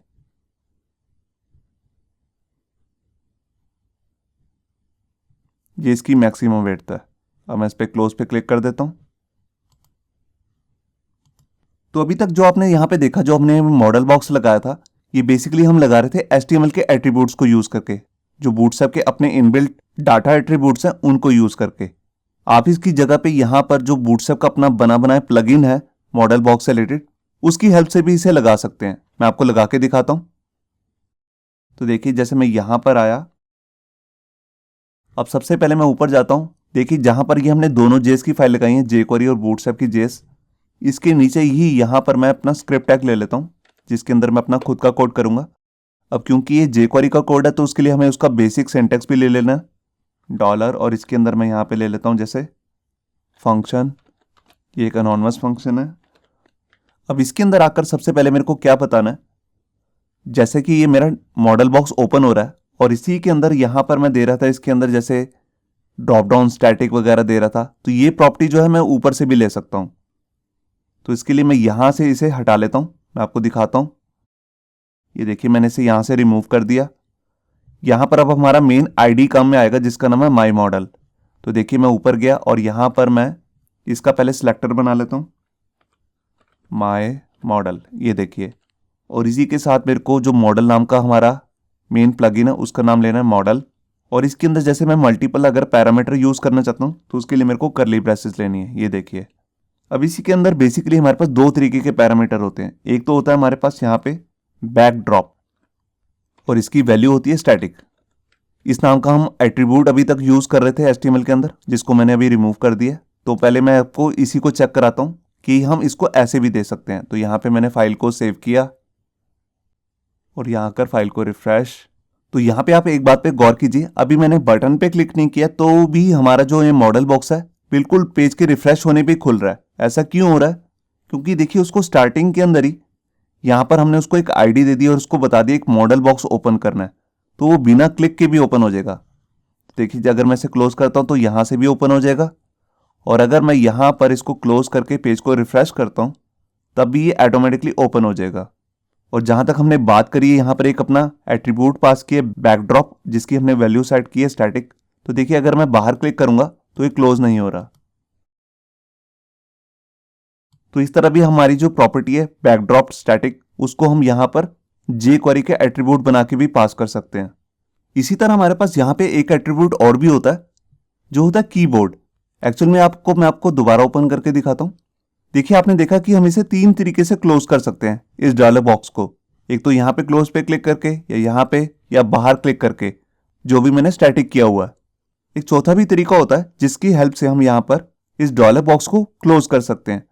ये इसकी मैक्सिमम विड्थ है। अब मैं इस पर क्लोज पे क्लिक कर देता हूँ तो अभी तक जो आपने यहाँ पे देखा, जो हमने मॉडल बॉक्स लगाया था, ये बेसिकली हम लगा रहे थे HTML के एट्रीब्यूट्स को यूज करके, जो बूटस्ट्रैप के अपने इनबिल्ट डाटा एट्रीब्यूट्स हैं उनको यूज करके। आप इसकी जगह पे यहाँ पर जो बूटस्ट्रैप का अपना बना बनाया प्लगइन है मॉडल बॉक्स से रिलेटेड, उसकी हेल्प से भी इसे लगा सकते हैं। मैं आपको लगा के दिखाता हूं। तो देखिए, जैसे मैं यहां पर आया, अब सबसे पहले मैं ऊपर जाता हूं। देखिए, जहां पर ये हमने दोनों जेस की फाइल लगाई है, jQuery और बूटस्ट्रैप की जेस, इसके नीचे ही यहां पर मैं अपना स्क्रिप्ट टैग ले लेता हूं, जिसके अंदर मैं अपना खुद का कोड करूंगा। अब क्योंकि ये jQuery का कोड है, तो उसके लिए हमें उसका बेसिक सिंटैक्स भी ले लेना है, डॉलर, और इसके अंदर मैं यहाँ पे ले लेता हूँ जैसे फंक्शन। ये एक अनोनिमस फंक्शन है। अब इसके अंदर आकर सबसे पहले मेरे को क्या बताना है, जैसे कि ये मेरा मॉडल बॉक्स ओपन हो रहा है और इसी के अंदर यहाँ पर मैं दे रहा था, इसके अंदर जैसे ड्रॉप डाउन स्टैटिक वगैरह दे रहा था, तो ये प्रॉपर्टी जो है मैं ऊपर से भी ले सकता हूँ। तो इसके लिए मैं यहाँ से इसे हटा लेता हूँ, मैं आपको दिखाता हूँ। ये देखिए, मैंने इसे यहाँ से रिमूव कर दिया। यहाँ पर अब हमारा मेन आईडी काम में आएगा, जिसका नाम है माई मॉडल। तो देखिए, मैं ऊपर गया और यहाँ पर मैं इसका पहले सिलेक्टर बना लेता हूँ, माई मॉडल, ये देखिए। और इसी के साथ मेरे को जो मॉडल नाम का हमारा मेन प्लगइन है, उसका नाम लेना है मॉडल। और इसके अंदर जैसे मैं मल्टीपल अगर पैरामीटर यूज़ करना चाहता हूँ, तो उसके लिए मेरे को करली ब्रेसेस लेनी है, ये देखिए। अब इसी के अंदर बेसिकली हमारे पास दो तरीके के पैरामीटर होते हैं। एक तो होता है हमारे पास यहाँ पे बैकड्रॉप, और इसकी वैल्यू होती है स्टैटिक। इस नाम का हम एट्रीब्यूट अभी तक यूज़ कर रहे थे HTML के अंदर, जिसको मैंने अभी रिमूव कर दिया। तो पहले मैं आपको इसी को चेक कराता हूँ कि हम इसको ऐसे भी दे सकते हैं। तो यहाँ पे मैंने फाइल को सेव किया और यहाँ आकर फाइल को रिफ्रेश। तो यहाँ पे आप एक बात पे गौर कीजिए, अभी मैंने बटन पे क्लिक नहीं किया तो भी हमारा जो ये मॉडल बॉक्स है बिल्कुल पेज के रिफ्रेश होने पे खुल रहा है। ऐसा क्यों हो रहा है? क्योंकि देखिए, उसको स्टार्टिंग के अंदर ही यहाँ पर हमने उसको एक आईडी दे दी और उसको बता दिया एक मॉडल बॉक्स ओपन करना है, तो वो बिना क्लिक के भी ओपन हो जाएगा। देखिए, अगर मैं इसे क्लोज करता हूँ तो यहाँ से भी ओपन हो जाएगा, और अगर मैं यहाँ पर इसको क्लोज करके पेज को रिफ्रेश करता हूँ तब भी ये ऑटोमेटिकली ओपन हो जाएगा। और जहाँ तक हमने बात करी है, यहाँ पर एक अपना एट्रीब्यूट पास किया बैकड्रॉप, जिसकी हमने वैल्यू सेट की है स्टैटिक। तो देखिए, अगर मैं बाहर क्लिक करूंगा तो ये क्लोज नहीं हो रहा। तो इस तरह भी हमारी जो प्रॉपर्टी है बैकड्रॉप स्टैटिक, उसको हम यहाँ पर jQuery के एट्रीब्यूट बना के भी पास कर सकते हैं। इसी तरह हमारे पास यहाँ पे एक एट्रीब्यूट और भी होता है, जो होता है कीबोर्ड। एक्चुअल में मैं आपको दोबारा ओपन करके दिखाता हूँ। देखिए, आपने देखा कि हम इसे तीन तरीके से क्लोज कर सकते हैं इस डायलॉग बॉक्स को। एक तो यहाँ पे क्लोज पे क्लिक करके, या यहाँ पे, या बाहर क्लिक करके, जो भी मैंने स्टैटिक किया हुआ है। एक चौथा भी तरीका होता है जिसकी हेल्प से हम यहाँ पर इस डायलॉग बॉक्स को क्लोज कर सकते हैं।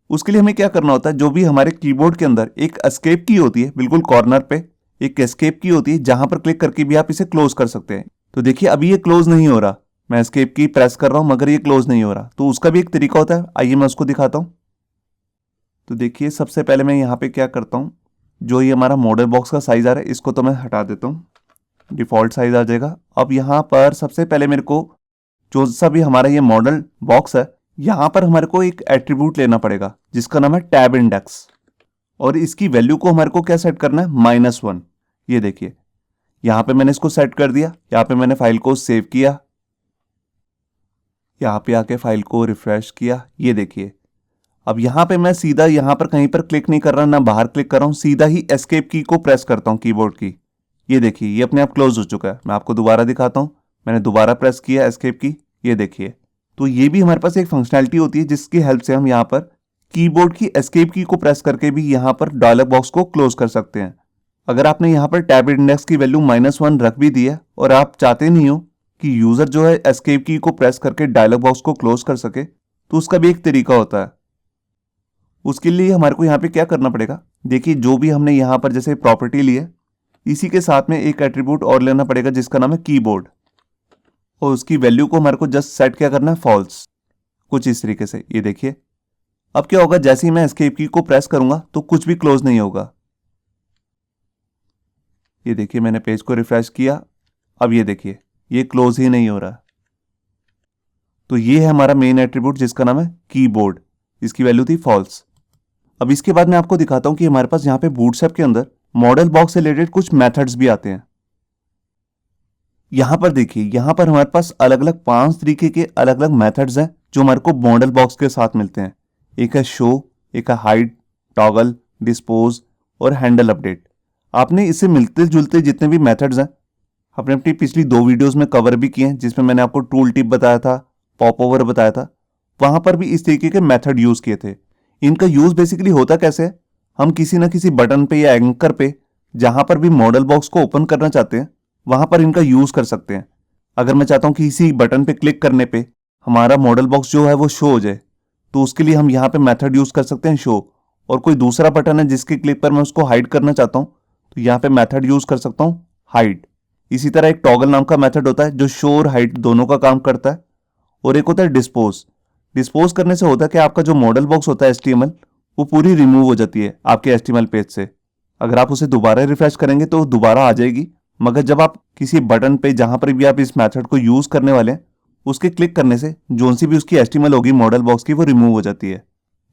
उसके लिए हमें क्या करना होता है, जो भी हमारे कीबोर्ड के अंदर एक एस्केप की होती है, बिल्कुल कॉर्नर पे एक एस्केप की होती है, जहां पर क्लिक करके भी आप इसे क्लोज कर सकते हैं। तो देखिए, अभी ये क्लोज नहीं हो रहा, मैं एस्केप की प्रेस कर रहा हूं मगर ये क्लोज नहीं हो रहा। तो उसका भी एक तरीका होता है, आइए मैं उसको दिखाता हूं। तो देखिए, सबसे पहले मैं यहाँ पे क्या करता हूँ, जो ये हमारा मॉडल बॉक्स का साइज आ रहा है, इसको तो मैं हटा देता हूँ, डिफॉल्ट साइज आ जाएगा। अब यहाँ पर सबसे पहले मेरे को जो सा भी हमारा ये मॉडल बॉक्स है, यहाँ पर हमारे को एक एट्रीब्यूट लेना पड़ेगा जिसका नाम है टैब इंडेक्स, और इसकी वैल्यू को हमारे को क्या सेट करना है, -1। ये देखिए, यहाँ पे मैंने इसको सेट कर दिया। यहाँ पे मैंने फाइल को सेव किया, यहाँ पे आके फाइल को रिफ्रेश किया। ये देखिए, अब यहाँ पे मैं सीधा यहाँ पर कहीं पर क्लिक नहीं कर रहा, ना बाहर क्लिक कर रहा हूँ, सीधा ही एस्केप की को प्रेस करता हूँ कीबोर्ड की। ये देखिए, ये अपने आप क्लोज हो चुका है। मैं आपको दोबारा दिखाता हूँ, मैंने दोबारा प्रेस किया एस्केप की, ये देखिए। तो ये भी हमारे पास एक फंक्शनैलिटी होती है जिसकी हेल्प से हम यहाँ पर कीबोर्ड की एस्केप की को प्रेस करके भी यहाँ पर डायलॉग बॉक्स को क्लोज कर सकते हैं। अगर आपने यहाँ पर टैब इंडेक्स की वैल्यू -1 रख भी दी है और आप चाहते नहीं हो कि यूजर जो है एस्केप की को प्रेस करके डायलॉग बॉक्स को क्लोज कर सके, तो उसका भी एक तरीका होता है। उसके लिए हमारे को यहाँ पे क्या करना पड़ेगा, देखिए, जो भी हमने यहाँ पर जैसे प्रॉपर्टी ली है, इसी के साथ में एक एट्रीब्यूट और लेना पड़ेगा जिसका नाम है कीबोर्ड, और उसकी वैल्यू को हमारे को जस्ट सेट क्या करना है, फॉल्स, कुछ इस तरीके से। ये देखिए, अब क्या होगा, जैसे ही मैं एस्केप की को प्रेस करूंगा तो कुछ भी क्लोज नहीं होगा। ये देखिए, मैंने पेज को रिफ्रेश किया, अब ये देखिए, ये क्लोज ही नहीं हो रहा। तो ये है हमारा मेन एट्रीब्यूट जिसका नाम है कीबोर्ड, इसकी वैल्यू थी फॉल्स। अब इसके बाद मैं आपको दिखाता हूं कि हमारे पास यहाँ पे बूटस्ट्रैप के अंदर मॉडल बॉक्स से रिलेटेड कुछ मेथड्स भी आते हैं। यहां पर देखिए, यहां पर हमारे पास अलग अलग 5 तरीके के अलग अलग मेथड्स हैं जो हमारे को मॉडल बॉक्स के साथ मिलते हैं। एक है शो, एक है हाइड, टॉगल, डिस्पोज और हैंडल अपडेट। आपने इससे मिलते जुलते जितने भी मेथड्स हैं आपने अपनी पिछली 2 वीडियोस में कवर भी किए हैं, जिसमें मैंने आपको टूल टिप बताया था, पॉप ओवर बताया था, वहां पर भी इस तरीके के मेथड यूज किए थे। इनका यूज बेसिकली होता कैसे है, हम किसी ना किसी बटन पे या एंकर पे जहां पर भी मॉडल बॉक्स को ओपन करना चाहते हैं वहां पर इनका यूज कर सकते हैं। अगर मैं चाहता हूं कि इसी बटन पे क्लिक करने पे हमारा मॉडल बॉक्स जो है वो शो हो जाए, तो उसके लिए हम यहाँ पे मेथड यूज कर सकते हैं शो। और कोई दूसरा बटन है जिसके क्लिक पर मैं उसको हाइड करना चाहता हूँ, तो यहाँ पे मेथड यूज कर सकता हूँ हाइड। इसी तरह एक टॉगल नाम का मेथड होता है जो शो और हाइड दोनों का काम करता है। और एक होता है डिस्पोज। डिस्पोज करने से होता है कि आपका जो मॉडल बॉक्स होता है HTML वो पूरी रिमूव हो जाती है आपके HTML पेज से। अगर आप उसे दोबारा रिफ्रेश करेंगे तो दोबारा आ जाएगी, मगर जब आप किसी बटन पे जहां पर भी आप इस मेथड को यूज करने वाले हैं उसके क्लिक करने से जोन सी भी उसकी HTML होगी मॉडल बॉक्स की वो रिमूव हो जाती है।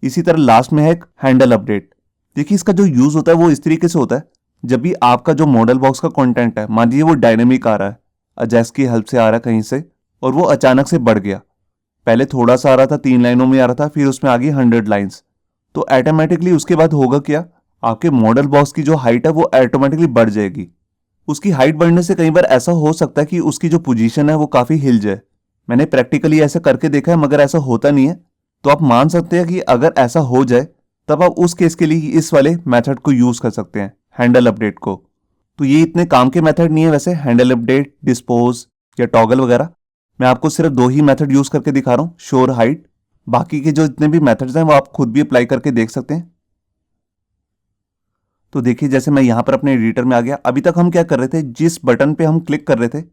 इसी तरह लास्ट में है एक हैंडल अपडेट। देखिए इसका जो यूज होता है वो इस तरीके से होता है, जब भी आपका जो मॉडल बॉक्स का कंटेंट है, मान लीजिए वो डायनेमिक आ रहा है, अजैक्स की हेल्प से आ रहा है कहीं से, और वो अचानक से बढ़ गया। पहले थोड़ा सा आ रहा था, 3 लाइनों में आ रहा था, फिर उसमें आ गई 100 लाइन्स। तो ऑटोमेटिकली उसके बाद होगा क्या, आपके मॉडल बॉक्स की जो हाइट है वो ऑटोमेटिकली बढ़ जाएगी। उसकी हाइट बढ़ने से कई बार ऐसा हो सकता है कि उसकी जो पोजीशन है वो काफी हिल जाए। मैंने प्रैक्टिकली ऐसा करके देखा है, मगर ऐसा होता नहीं है। तो आप मान सकते हैं कि अगर ऐसा हो जाए तब आप उस केस के लिए इस वाले मेथड को यूज कर सकते हैं, हैंडल अपडेट को। तो ये इतने काम के मेथड नहीं है वैसे, हैंडल अपडेट, डिस्पोज या टॉगल वगैरह। मैं आपको सिर्फ 2 ही मेथड यूज करके दिखा रहा हूँ, शो और हाइड। बाकी के जो जितने भी मेथड्स हैं वो आप खुद भी अप्लाई करके देख सकते हैं। तो देखिए जैसे मैं यहां पर अपने एडिटर में आ गया। अभी तक हम क्या कर रहे थे, जिस बटन पे हम क्लिक कर रहे थे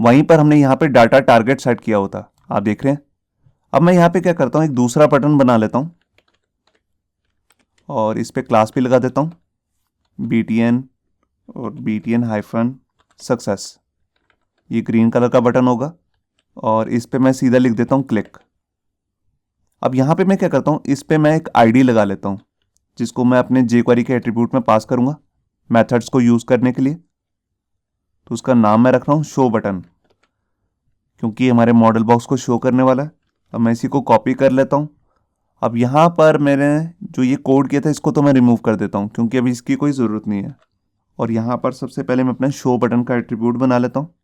वहीं पर हमने यहाँ पे डाटा टारगेट सेट किया होता, आप देख रहे हैं। अब मैं यहाँ पे क्या करता हूँ, एक दूसरा बटन बना लेता हूँ और इस पे क्लास भी लगा देता हूँ BTN और BTN-सक्सेस। ये ग्रीन कलर का बटन होगा और इस पे मैं सीधा लिख देता हूँ क्लिक। अब यहाँ पे मैं क्या करता हूँ, इस पे मैं एक ID लगा लेता हूँ जिसको मैं अपने jQuery के एट्रीब्यूट में पास करूंगा मेथड्स को यूज करने के लिए। तो उसका नाम मैं रख रहा हूँ शो बटन, क्योंकि ये हमारे मॉडल बॉक्स को शो करने वाला है। अब मैं इसी को कॉपी कर लेता हूँ। अब यहाँ पर मैंने जो ये कोड किया था इसको तो मैं रिमूव कर देता हूँ क्योंकि अभी इसकी कोई ज़रूरत नहीं है। और यहाँ पर सबसे पहले मैं अपना शो बटन का एट्रीब्यूट बना लेता हूँ।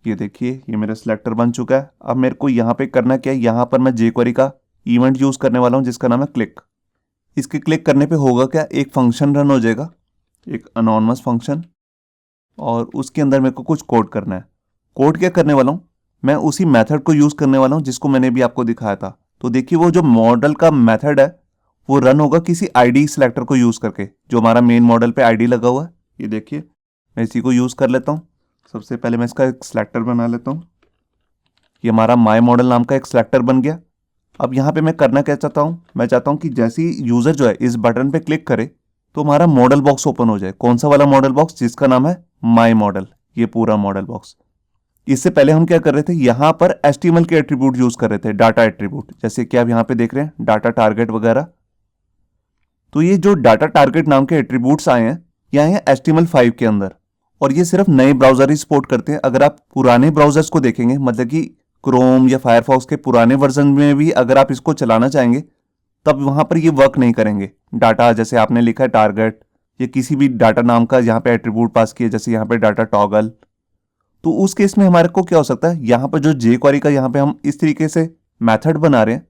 ये देखिए ये मेरा सिलेक्टर बन चुका है। अब मेरे को यहाँ पे करना क्या है, यहाँ पर मैं jQuery का इवेंट यूज़ करने वाला हूँ जिसका नाम है क्लिक। इसके क्लिक करने पे होगा क्या, एक फंक्शन रन हो जाएगा, एक अनोनिमस फंक्शन, और उसके अंदर मेरे को कुछ कोड करना है। कोड क्या करने वाला हूँ, मैं उसी मेथड को यूज़ करने वाला हूँ जिसको मैंने भी आपको दिखाया था। तो देखिए वो जो मॉडल का मेथड है वो रन होगा किसी ID सिलेक्टर को यूज़ करके, जो हमारा मेन मॉडल पे ID लगा हुआ है। ये देखिए मैं इसी को यूज़ कर लेता हूँ। सबसे पहले मैं इसका एक सिलेक्टर बना लेता हूँ। ये हमारा माई मॉडल नाम का एक सिलेक्टर बन गया। अब यहाँ पे मैं करना क्या चाहता हूँ, मैं चाहता हूँ कि जैसे ही यूज़र जो है इस बटन पे क्लिक करे तो हमारा मॉडल बॉक्स ओपन हो जाए। कौन सा वाला मॉडल बॉक्स, जिसका नाम है माई मॉडल, ये पूरा मॉडल बॉक्स। इससे पहले हम क्या कर रहे थे, यहाँ पर HTML के एट्रीब्यूट यूज कर रहे थे, डाटा एट्रीब्यूट, जैसे कि आप यहाँ पे देख रहे हैं डाटा टारगेट वगैरह। तो ये जो डाटा टारगेट नाम के एट्रीब्यूट्स आए हैं ये आए हैं HTML5 के अंदर, और ये सिर्फ नए ब्राउजर ही सपोर्ट करते हैं। अगर आप पुराने ब्राउजर्स को देखेंगे, मतलब कि क्रोम या फायरफॉक्स के पुराने वर्जन में भी अगर आप इसको चलाना चाहेंगे तब वहां पर ये वर्क नहीं करेंगे। डाटा जैसे आपने लिखा है टारगेट या किसी भी डाटा नाम का यहाँ पे एट्रीब्यूट पास किया, जैसे यहाँ पे डाटा टॉगल, तो उस केस में हमारे को क्या हो सकता है, यहाँ पर जो jQuery का यहाँ पे हम इस तरीके से मेथड बना रहे हैं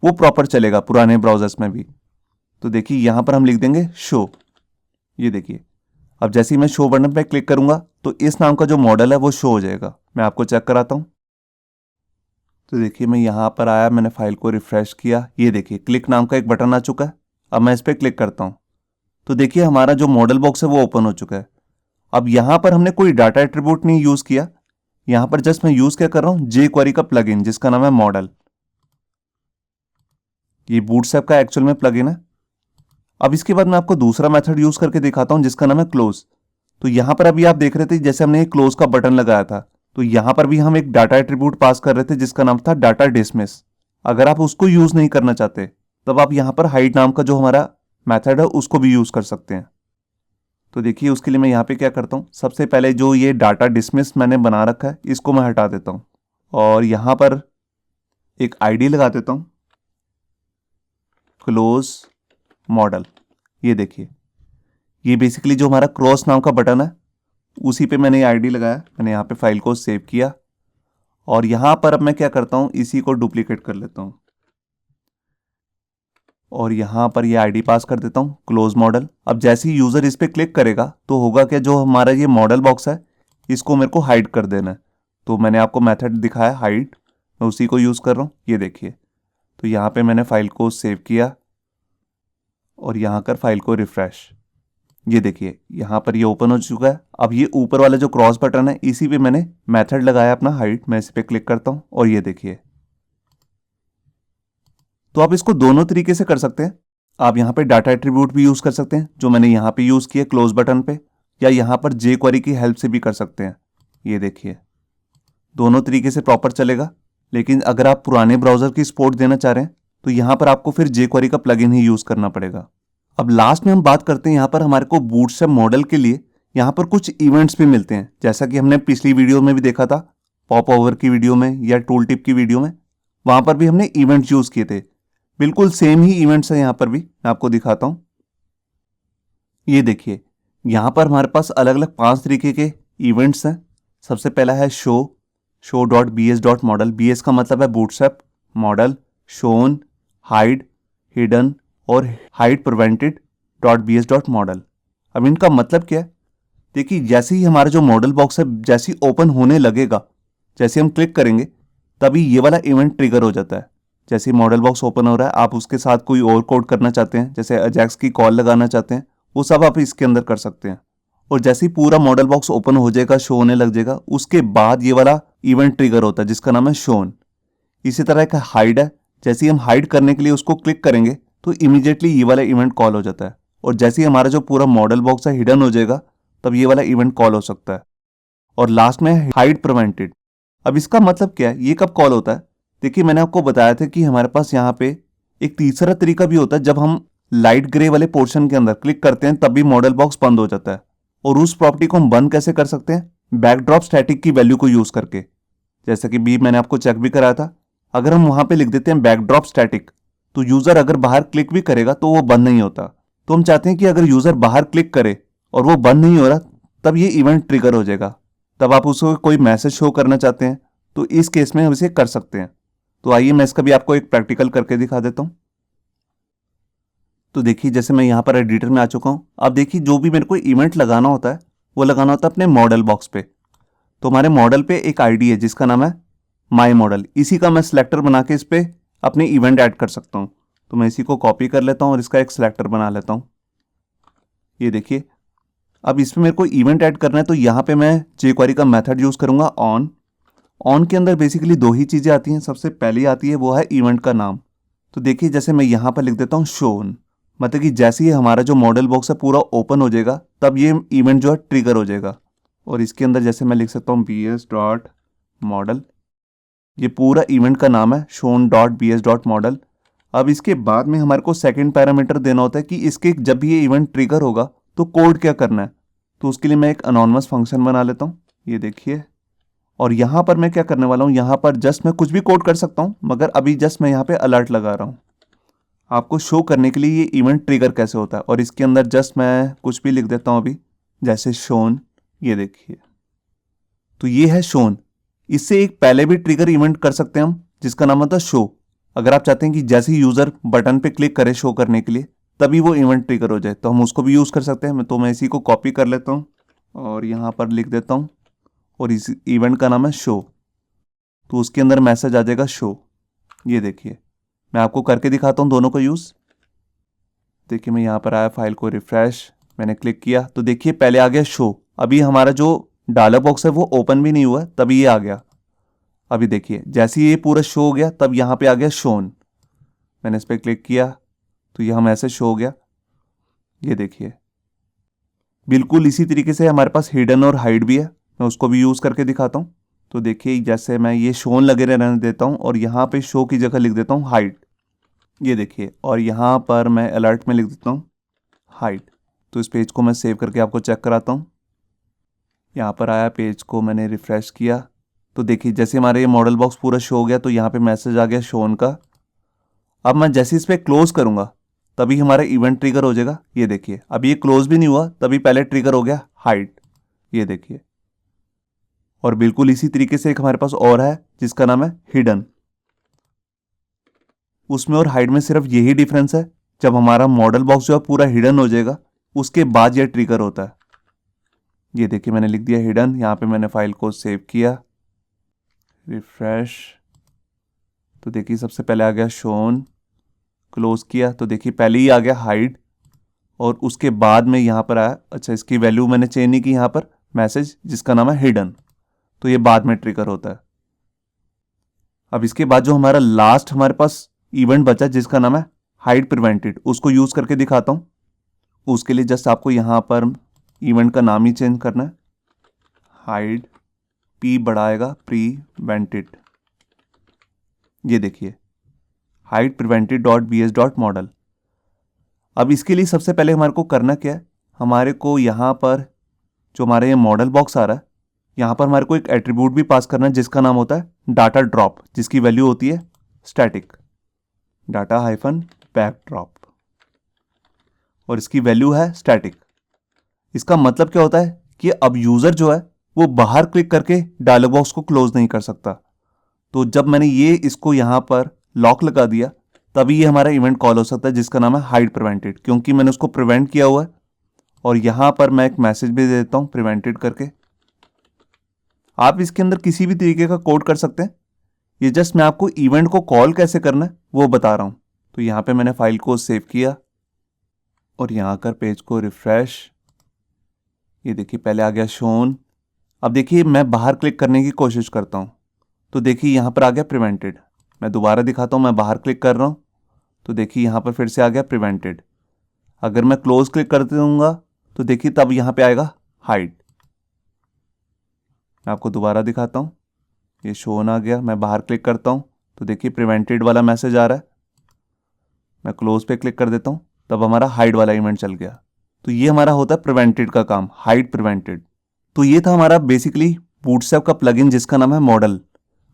वो प्रॉपर चलेगा पुराने ब्राउजर्स में भी। तो देखिए यहाँ पर हम लिख देंगे शो। ये देखिए अब जैसे ही मैं शो बटन पे क्लिक करूंगा तो इस नाम का जो मॉडल है वो शो हो जाएगा। मैं आपको चेक कराता हूँ। तो देखिए मैं यहाँ पर आया, मैंने फाइल को रिफ्रेश किया, ये देखिए क्लिक नाम का एक बटन आ चुका है। अब मैं इस पर क्लिक करता हूँ तो देखिए हमारा जो मॉडल बॉक्स है वो ओपन हो चुका है। अब यहाँ पर हमने कोई डाटा एट्रीब्यूट नहीं यूज किया, यहाँ पर जस्ट मैं यूज क्या कर रहा हूँ, jQuery का प्लगइन जिसका नाम है मॉडल। ये बूटस्ट्रैप का एक्चुअल में प्लगइन है। अब इसके बाद मैं आपको दूसरा मेथड यूज करके दिखाता हूँ जिसका नाम है क्लोज। तो यहाँ पर अभी आप देख रहे थे जैसे हमने एक क्लोज का बटन लगाया था, तो यहाँ पर भी हम एक डाटा एट्रीब्यूट पास कर रहे थे जिसका नाम था डाटा डिसमिस। अगर आप उसको यूज नहीं करना चाहते तब आप यहाँ पर हाइड नाम का जो हमारा मेथड है उसको भी यूज कर सकते हैं। तो देखिए उसके लिए मैं यहाँ पे क्या करता हूँ, सबसे पहले जो ये डाटा डिसमिस मैंने बना रखा है इसको मैं हटा देता हूँ और यहाँ पर एक ID लगा देता हूँ क्लोज मॉडल। ये देखिए, ये बेसिकली जो हमारा क्रॉस नाम का बटन है उसी पे मैंने आईडी लगाया। मैंने यहाँ पे फाइल को सेव किया और यहाँ पर अब मैं क्या करता हूँ, इसी को डुप्लीकेट कर लेता हूँ और यहाँ पर ये आईडी पास कर देता हूँ क्लोज मॉडल। अब जैसे ही यूज़र इस पर क्लिक करेगा तो होगा क्या, जो हमारा ये मॉडल बॉक्स है इसको मेरे को हाइड कर देना है। तो मैंने आपको मेथड दिखाया हाइड, मैं उसी को यूज़ कर रहा हूँ। ये देखिए, तो यहाँ पे मैंने फाइल को सेव किया और यहाँ कर फाइल को रिफ्रेश। ये देखिए, यहाँ पर ये ओपन हो चुका है। अब ये ऊपर वाला जो क्रॉस बटन है इसी पे मैंने मेथड लगाया अपना हाइड। मैं इस पे क्लिक करता हूँ और ये देखिए, तो आप इसको दोनों तरीके से कर सकते हैं। आप यहाँ पे डाटा एट्रीब्यूट भी यूज़ कर सकते हैं जो मैंने यहाँ पे यूज़ किया क्लोज बटन पे, या यहाँ पर जे क्वेरी की हेल्प से भी कर सकते हैं। ये देखिए, दोनों तरीके से प्रॉपर चलेगा। लेकिन अगर आप पुराने ब्राउज़र की सपोर्ट देना चाह रहे हैं तो यहाँ पर आपको फिर जे क्वेरी का प्लगइन ही यूज़ करना पड़ेगा। अब लास्ट में हम बात करते हैं, यहाँ पर हमारे को बूटस्ट्रैप मॉडल के लिए यहाँ पर कुछ इवेंट्स भी मिलते हैं, जैसा कि हमने पिछली वीडियो में भी देखा था, पॉप ओवर की वीडियो में या टूल टिप की वीडियो में। वहाँ पर भी हमने इवेंट्स यूज़ किए थे। बिल्कुल सेम ही इवेंट्स है यहाँ पर भी, मैं आपको दिखाता हूँ। ये देखिए, यहाँ पर हमारे पास अलग अलग 5 तरीके के इवेंट्स हैं। सबसे पहला है show dot B S dot model. B S का मतलब है bootstrap model, shown, hide, hidden और hide prevented dot B S dot model. अब इनका मतलब क्या है, देखिए जैसे ही हमारा जो मॉडल बॉक्स है जैसे ही ओपन होने लगेगा, जैसे हम क्लिक करेंगे तभी ये वाला इवेंट ट्रिगर हो जाता है। जैसे मॉडल बॉक्स ओपन हो रहा है, आप उसके साथ कोई और कोड करना चाहते हैं, जैसे अजैक्स की कॉल लगाना चाहते हैं, वो सब आप इसके अंदर कर सकते हैं। और जैसे ही पूरा मॉडल बॉक्स ओपन हो जाएगा, शो होने लग जाएगा, उसके बाद ये वाला इवेंट ट्रिगर होता है जिसका नाम है शोन। इसी तरह एक हाइड है, जैसे ही हम हाइड करने के लिए उसको क्लिक करेंगे तो इमीडिएटली ये वाला इवेंट कॉल हो जाता है। और जैसे ही हमारा जो पूरा मॉडल बॉक्स है हिडन हो जाएगा तब ये वाला इवेंट कॉल हो सकता है। और लास्ट में हाइड प्रिवेंटेड। अब इसका मतलब क्या है, ये कब कॉल होता है? देखिए, मैंने आपको बताया था कि हमारे पास यहाँ पे एक तीसरा तरीका भी होता है। जब हम लाइट ग्रे वाले पोर्शन के अंदर क्लिक करते हैं तब भी मॉडल बॉक्स बंद हो जाता है। और उस प्रॉपर्टी को हम बंद कैसे कर सकते हैं? बैकड्रॉप स्टैटिक की वैल्यू को यूज करके। जैसे कि भी मैंने आपको चेक भी कराया था, अगर हम वहां पे लिख देते हैं बैकड्रॉप स्टैटिक तो यूजर अगर बाहर क्लिक भी करेगा तो वो बंद नहीं होता। तो हम चाहते हैं कि अगर यूजर बाहर क्लिक करे और वो बंद नहीं हो रहा तब ये इवेंट ट्रिगर हो जाएगा। तब आप उसको कोई मैसेज शो करना चाहते हैं तो इस केस में हम इसे कर सकते हैं। तो आइए मैं इसका भी आपको एक प्रैक्टिकल करके दिखा देता हूं। तो देखिए, जैसे मैं यहाँ पर एडिटर में आ चुका हूँ। अब देखिए, जो भी मेरे को इवेंट लगाना होता है वो लगाना होता है अपने मॉडल बॉक्स पे। तो हमारे मॉडल पे एक आईडी है जिसका नाम है माई मॉडल। इसी का मैं सिलेक्टर बना के इस पे अपने इवेंट ऐड कर सकता हूँ। तो मैं इसी को कॉपी कर लेता हूँ और इसका एक सिलेक्टर बना लेता हूँ। ये देखिए, अब इसमें मेरे को इवेंट ऐड करना है तो यहाँ पे मैं jQuery का मेथड यूज़ करूँगा ऑन के अंदर बेसिकली 2 ही चीज़ें आती हैं। सबसे पहली आती है वो है इवेंट का नाम। तो देखिए, जैसे मैं यहाँ पर लिख देता हूँ शोन, मतलब कि जैसे ही हमारा जो मॉडल बॉक्स है पूरा ओपन हो जाएगा तब ये इवेंट जो है ट्रिगर हो जाएगा। और इसके अंदर जैसे मैं लिख सकता हूँ बी एस डॉट मॉडल। ये पूरा इवेंट का नाम है शोन dot B S dot model. अब इसके बाद में हमारे को सेकंड पैरामीटर देना होता है कि इसके जब भी ये इवेंट ट्रिगर होगा तो कोड क्या करना है। तो उसके लिए मैं एक अनोनिमस फंक्शन बना लेता हूँ। ये देखिए, और यहाँ पर मैं क्या करने वाला हूँ, यहाँ पर जस्ट मैं कुछ भी कोड कर सकता हूँ, मगर अभी जस्ट मैं यहाँ पे अलर्ट लगा रहा हूँ आपको शो करने के लिए ये इवेंट ट्रिगर कैसे होता है। और इसके अंदर जस्ट मैं कुछ भी लिख देता हूँ अभी, जैसे शोन। ये देखिए, तो ये है शोन। इससे एक पहले भी ट्रिगर इवेंट कर सकते हैं हम जिसका नाम होता है शो। अगर आप चाहते हैं कि जैसे ही यूज़र बटन पे क्लिक करे शो करने के लिए तभी वो इवेंट ट्रिगर हो जाए तो हम उसको भी यूज़ कर सकते हैं। तो मैं इसी को कॉपी कर लेता हूँ और यहाँ पर लिख देता हूँ और इस इवेंट का नाम है शो। तो उसके अंदर मैसेज आ जाएगा शो। ये देखिए, मैं आपको करके दिखाता हूँ दोनों को यूज़। देखिए, मैं यहाँ पर आया, फाइल को रिफ्रेश, मैंने क्लिक किया तो देखिए पहले आ गया शो। अभी हमारा जो डायलॉग बॉक्स है वो ओपन भी नहीं हुआ है तभी ये आ गया। अभी देखिए, जैसे ही ये पूरा शो हो गया तब यहाँ पे आ गया शोन। मैंने इस पर क्लिक किया तो यह मैसेज शो हो गया। ये देखिए, बिल्कुल इसी तरीके से हमारे पास हिडन और हाइड भी है, मैं उसको भी यूज़ करके दिखाता हूँ। तो देखिए, जैसे मैं ये शोन लगे रहने देता हूँ और यहाँ पे शो की जगह लिख देता हूँ हाइड। ये देखिए, और यहाँ पर मैं अलर्ट में लिख देता हूँ हाइड। तो इस पेज को मैं सेव करके आपको चेक कराता हूँ। यहाँ पर आया, पेज को मैंने रिफ़्रेश किया तो देखिए जैसे हमारे ये मॉडल बॉक्स पूरा शो हो गया तो यहाँ पे मैसेज आ गया शोन का। अब मैं जैसे इस पर क्लोज करूंगा तभी हमारा इवेंट ट्रिगर हो जाएगा। ये देखिए अब ये क्लोज भी नहीं हुआ तभी पहले ट्रिगर हो गया हाइड, ये देखिए। और बिल्कुल इसी तरीके से एक हमारे पास और है जिसका नाम है हिडन। उसमें और हाइड में सिर्फ यही डिफरेंस है, जब हमारा मॉडल बॉक्स जो है पूरा हिडन हो जाएगा उसके बाद यह ट्रिगर होता है। ये देखिए मैंने लिख दिया हिडन, यहाँ पे मैंने फाइल को सेव किया, रिफ्रेश, तो देखिए सबसे पहले आ गया शोन, क्लोज किया तो देखिए पहले ही आ गया हाइड, और उसके बाद में यहाँ पर आया, अच्छा इसकी वैल्यू मैंने चेंज नहीं की, यहाँ पर मैसेज जिसका नाम है हिडन, तो ये बाद में ट्रिगर होता है। अब इसके बाद जो हमारा लास्ट हमारे पास इवेंट बचा जिसका नाम है हाइड प्रिवेंटेड, उसको यूज करके दिखाता हूँ। उसके लिए जस्ट आपको यहाँ पर इवेंट का नाम ही चेंज करना है, हाइड, पी बढ़ाएगा प्रीवेंटेड, ये देखिए hide prevented dot bs dot model. अब इसके लिए सबसे पहले हमारे को करना क्या है, हमारे को यहाँ पर जो हमारा ये मॉडल बॉक्स आ रहा है यहाँ पर हमारे को एक एट्रीब्यूट भी पास करना है जिसका नाम होता है डाटा ड्रॉप, जिसकी वैल्यू होती है static data hyphen back drop, और इसकी वैल्यू है स्टैटिक। इसका मतलब क्या होता है कि अब यूजर जो है वो बाहर क्लिक करके डायलॉग बॉक्स को क्लोज नहीं कर सकता। तो जब मैंने ये इसको यहाँ पर लॉक लगा दिया तभी ये हमारा इवेंट कॉल हो सकता है जिसका नाम है हाइड प्रिवेंटेड, क्योंकि मैंने उसको प्रिवेंट किया हुआ है। और यहाँ पर मैं एक मैसेज भी दे देता हूँ प्रिवेंटेड करके। आप इसके अंदर किसी भी तरीके का कोड कर सकते हैं, ये जस्ट मैं आपको इवेंट को कॉल कैसे करना है वो बता रहा हूँ। तो यहाँ पे मैंने फाइल को सेव किया और यहाँ कर पेज को रिफ्रेश, ये देखिए पहले आ गया शोन। अब देखिए मैं बाहर क्लिक करने की कोशिश करता हूँ तो देखिए यहाँ पर आ गया प्रिवेंटेड। मैं दोबारा दिखाता हूँ, मैं बाहर क्लिक कर रहा हूँ तो देखिए यहाँ पर फिर से आ गया प्रिवेंटेड। अगर मैं क्लोज क्लिक कर दूंगा तो देखिए तब यहाँ पे आएगा हाइड। मैं आपको दोबारा दिखाता हूँ, ये शोन आ गया, मैं बाहर क्लिक करता हूँ तो देखिए प्रिवेंटेड वाला मैसेज आ रहा है। मैं क्लोज पे क्लिक कर देता हूँ तब हमारा हाइड वाला इवेंट चल गया। तो ये हमारा होता है प्रिवेंटेड का काम, हाइड प्रिवेंटेड। तो ये था हमारा बेसिकली बूटस्ट्रैप का प्लगइन जिसका नाम है मॉडल।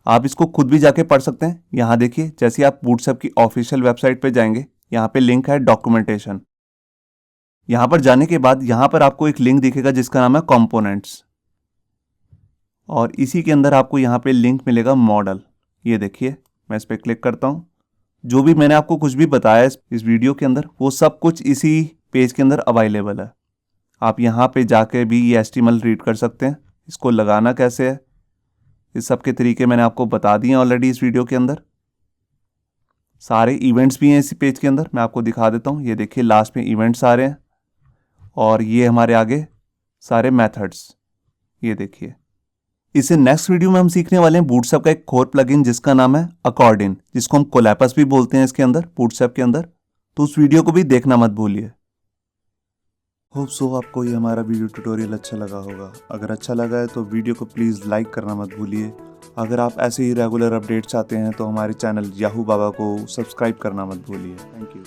आप इसको खुद भी जाके पढ़ सकते हैं। यहाँ देखिए जैसे आप बूटस्ट्रैप की ऑफिशियल वेबसाइट पे जाएंगे, यहाँ पे लिंक है डॉक्यूमेंटेशन। यहाँ पर जाने के बाद यहाँ पर आपको एक लिंक दिखेगा जिसका नाम है कंपोनेंट्स, और इसी के अंदर आपको यहाँ पे लिंक मिलेगा मॉडल। ये देखिए मैं इस पर क्लिक करता हूँ। जो भी मैंने आपको कुछ भी बताया इस वीडियो के अंदर वो सब कुछ इसी पेज के अंदर अवेलेबल है। आप यहाँ पे जाके भी ये HTML रीड कर सकते हैं। इसको लगाना कैसे है इस सब के तरीके मैंने आपको बता दिए ऑलरेडी इस वीडियो के अंदर। सारे इवेंट्स भी हैं इसी पेज के अंदर, मैं आपको दिखा देता हूँ। ये देखिए लास्ट में इवेंट्स आ रहे हैं और ये हमारे आगे सारे मेथड्स, ये देखिए। इसे नेक्स्ट वीडियो में हम सीखने वाले हैं बूटस्ट्रैप का एक और प्लगइन जिसका नाम है अकॉर्डिन, जिसको हम कोलैपस भी बोलते हैं इसके अंदर, बूटस्ट्रैप के अंदर। तो उस वीडियो को भी देखना मत भूलिए। होप सो आपको ये हमारा वीडियो ट्यूटोरियल अच्छा लगा होगा। अगर अच्छा लगा है तो वीडियो को प्लीज़ लाइक करना मत भूलिए। अगर आप ऐसे ही रेगुलर अपडेट चाहते हैं तो हमारे चैनल याहू बाबा को सब्सक्राइब करना मत भूलिए। Thank you.